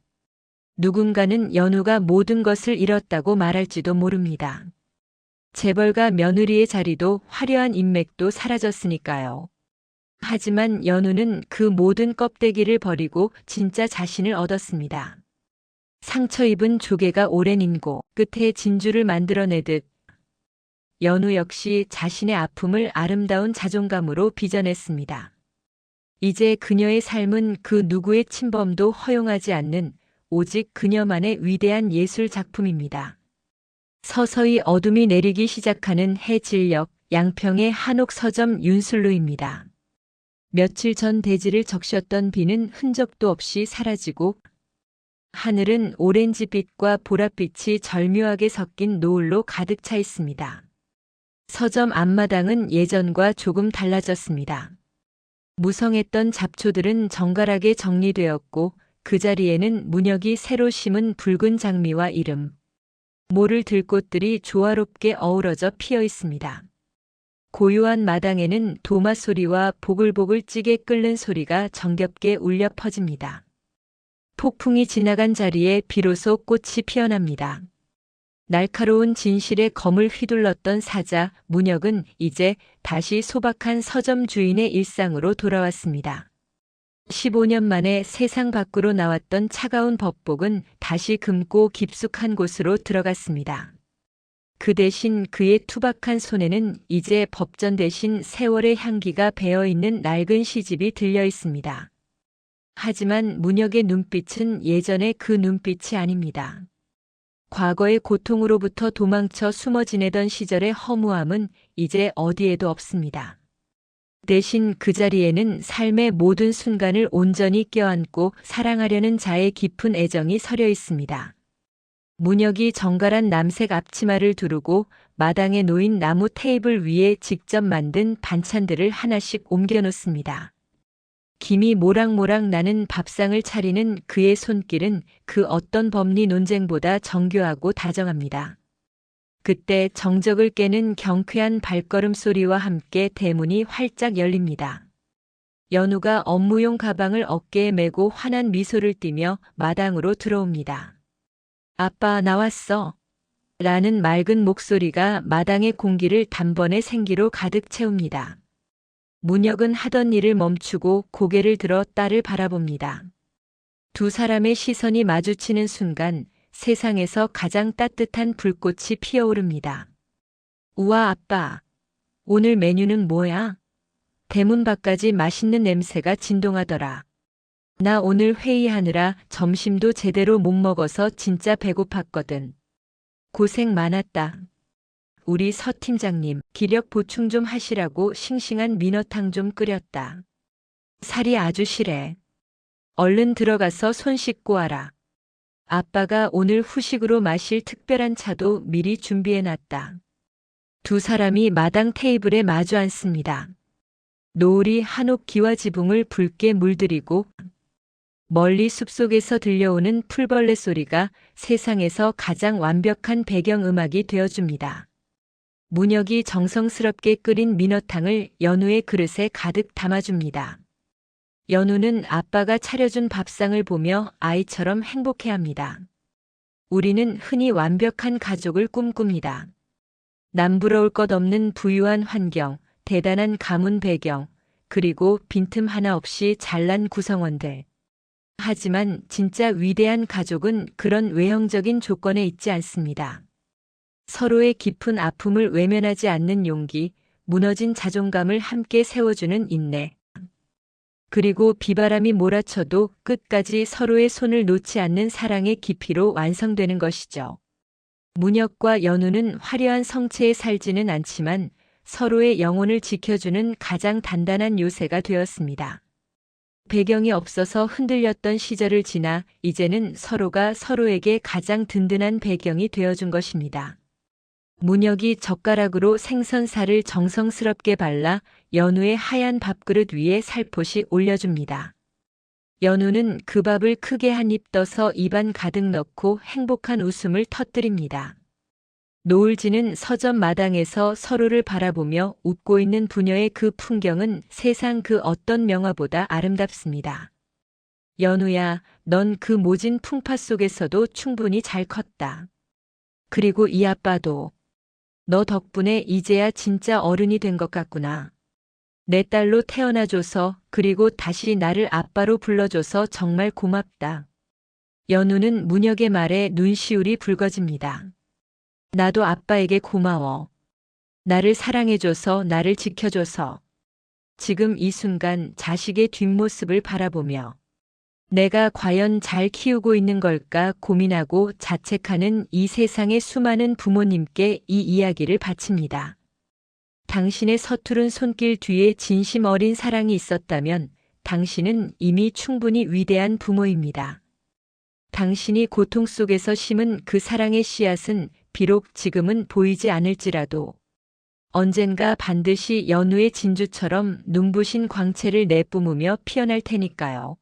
누군가는 연우가 모든 것을 잃었다고 말할지도 모릅니다. 재벌가 며느리의 자리도 화려한 인맥도 사라졌으니까요. 하지만 연우는 그 모든 껍데기를 버리고 진짜 자신을 얻었습니다. 상처 입은 조개가 오랜 인고 끝에 진주를 만들어내듯 연우 역시 자신의 아픔을 아름다운 자존감으로 빚어냈습니다. 이제 그녀의 삶은 그 누구의 침범도 허용하지 않는 오직 그녀만의 위대한 예술 작품입니다. 서서히 어둠이 내리기 시작하는 해질녘 양평의 한옥 서점 윤술루입니다. 며칠 전 대지를 적셨던 비는 흔적도 없이 사라지고 하늘은 오렌지빛과 보랏빛이 절묘하게 섞인 노을로 가득 차 있습니다. 서점 앞마당은 예전과 조금 달라졌습니다. 무성했던 잡초들은 정갈하게 정리되었고 그 자리에는 문혁이 새로 심은 붉은 장미와 이름, 모를 들꽃들이 조화롭게 어우러져 피어 있습니다. 고요한 마당에는 도마 소리와 보글보글 찌개 끓는 소리가 정겹게 울려 퍼집니다. 폭풍이 지나간 자리에 비로소 꽃이 피어납니다. 날카로운 진실의 검을 휘둘렀던 사자 문혁은 이제 다시 소박한 서점 주인의 일상으로 돌아왔습니다. 15년 만에 세상 밖으로 나왔던 차가운 법복은 다시 금고 깊숙한 곳으로 들어갔습니다. 그 대신 그의 투박한 손에는 이제 법전 대신 세월의 향기가 배어있는 낡은 시집이 들려 있습니다. 하지만 문혁의 눈빛은 예전의 그 눈빛이 아닙니다. 과거의 고통으로부터 도망쳐 숨어 지내던 시절의 허무함은 이제 어디에도 없습니다. 대신 그 자리에는 삶의 모든 순간을 온전히 껴안고 사랑하려는 자의 깊은 애정이 서려 있습니다. 문혁이 정갈한 남색 앞치마를 두르고 마당에 놓인 나무 테이블 위에 직접 만든 반찬들을 하나씩 옮겨놓습니다. 김이 모락모락 나는 밥상을 차리는 그의 손길은 그 어떤 법리 논쟁보다 정교하고 다정합니다. 그때 정적을 깨는 경쾌한 발걸음 소리와 함께 대문이 활짝 열립니다. 연우가 업무용 가방을 어깨에 메고 환한 미소를 띠며 마당으로 들어옵니다. 아빠 나왔어. 라는 맑은 목소리가 마당의 공기를 단번에 생기로 가득 채웁니다. 문혁은 하던 일을 멈추고 고개를 들어 딸을 바라봅니다. 두 사람의 시선이 마주치는 순간 세상에서 가장 따뜻한 불꽃이 피어오릅니다. 우와 아빠, 오늘 메뉴는 뭐야? 대문 밖까지 맛있는 냄새가 진동하더라. 나 오늘 회의하느라 점심도 제대로 못 먹어서 진짜 배고팠거든. 고생 많았다. 우리 서 팀장님, 기력 보충 좀 하시라고 싱싱한 민어탕 좀 끓였다. 살이 아주 실해. 얼른 들어가서 손 씻고 와라. 아빠가 오늘 후식으로 마실 특별한 차도 미리 준비해놨다. 두 사람이 마당 테이블에 마주 앉습니다. 노을이 한옥 기와 지붕을 붉게 물들이고 멀리 숲속에서 들려오는 풀벌레 소리가 세상에서 가장 완벽한 배경음악이 되어줍니다. 문혁이 정성스럽게 끓인 민어탕을 연우의 그릇에 가득 담아줍니다. 연우는 아빠가 차려준 밥상을 보며 아이처럼 행복해합니다. 우리는 흔히 완벽한 가족을 꿈꿉니다. 남부러울 것 없는 부유한 환경, 대단한 가문 배경, 그리고 빈틈 하나 없이 잘난 구성원들. 하지만 진짜 위대한 가족은 그런 외형적인 조건에 있지 않습니다. 서로의 깊은 아픔을 외면하지 않는 용기, 무너진 자존감을 함께 세워주는 인내. 그리고 비바람이 몰아쳐도 끝까지 서로의 손을 놓지 않는 사랑의 깊이로 완성되는 것이죠. 문혁과 연우는 화려한 성체에 살지는 않지만 서로의 영혼을 지켜주는 가장 단단한 요새가 되었습니다. 배경이 없어서 흔들렸던 시절을 지나 이제는 서로가 서로에게 가장 든든한 배경이 되어준 것입니다. 문혁이 젓가락으로 생선살을 정성스럽게 발라 연우의 하얀 밥그릇 위에 살포시 올려줍니다. 연우는 그 밥을 크게 한 입 떠서 입안 가득 넣고 행복한 웃음을 터뜨립니다. 노을 지는 서점 마당에서 서로를 바라보며 웃고 있는 부녀의 그 풍경은 세상 그 어떤 명화보다 아름답습니다. 연우야, 넌 그 모진 풍파 속에서도 충분히 잘 컸다. 그리고 이 아빠도. 너 덕분에 이제야 진짜 어른이 된 것 같구나. 내 딸로 태어나줘서 그리고 다시 나를 아빠로 불러줘서 정말 고맙다. 연우는 문혁의 말에 눈시울이 붉어집니다. 나도 아빠에게 고마워. 나를 사랑해줘서 나를 지켜줘서. 지금 이 순간 자식의 뒷모습을 바라보며 내가 과연 잘 키우고 있는 걸까 고민하고 자책하는 이 세상의 수많은 부모님께 이 이야기를 바칩니다. 당신의 서투른 손길 뒤에 진심 어린 사랑이 있었다면 당신은 이미 충분히 위대한 부모입니다. 당신이 고통 속에서 심은 그 사랑의 씨앗은 비록 지금은 보이지 않을지라도 언젠가 반드시 연우의 진주처럼 눈부신 광채를 내뿜으며 피어날 테니까요.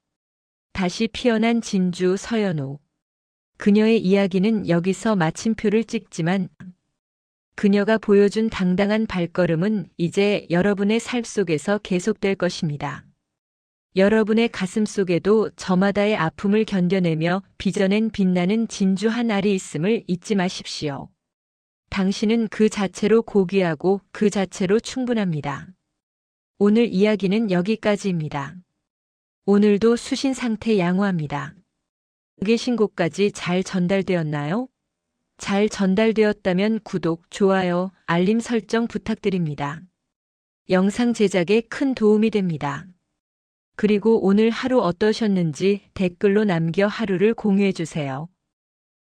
다시 피어난 진주 서연우. 그녀의 이야기는 여기서 마침표를 찍지만 그녀가 보여준 당당한 발걸음은 이제 여러분의 삶 속에서 계속될 것입니다. 여러분의 가슴 속에도 저마다의 아픔을 견뎌내며 빚어낸 빛나는 진주 한 알이 있음을 잊지 마십시오. 당신은 그 자체로 고귀하고 그 자체로 충분합니다. 오늘 이야기는 여기까지입니다. 오늘도 수신 상태 양호합니다. 계신 곳까지 잘 전달되었나요? 잘 전달되었다면 구독, 좋아요, 알림 설정 부탁드립니다. 영상 제작에 큰 도움이 됩니다. 그리고 오늘 하루 어떠셨는지 댓글로 남겨 하루를 공유해 주세요.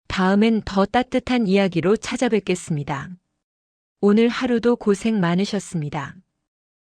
다음엔 더 따뜻한 이야기로 찾아뵙겠습니다. 오늘 하루도 고생 많으셨습니다.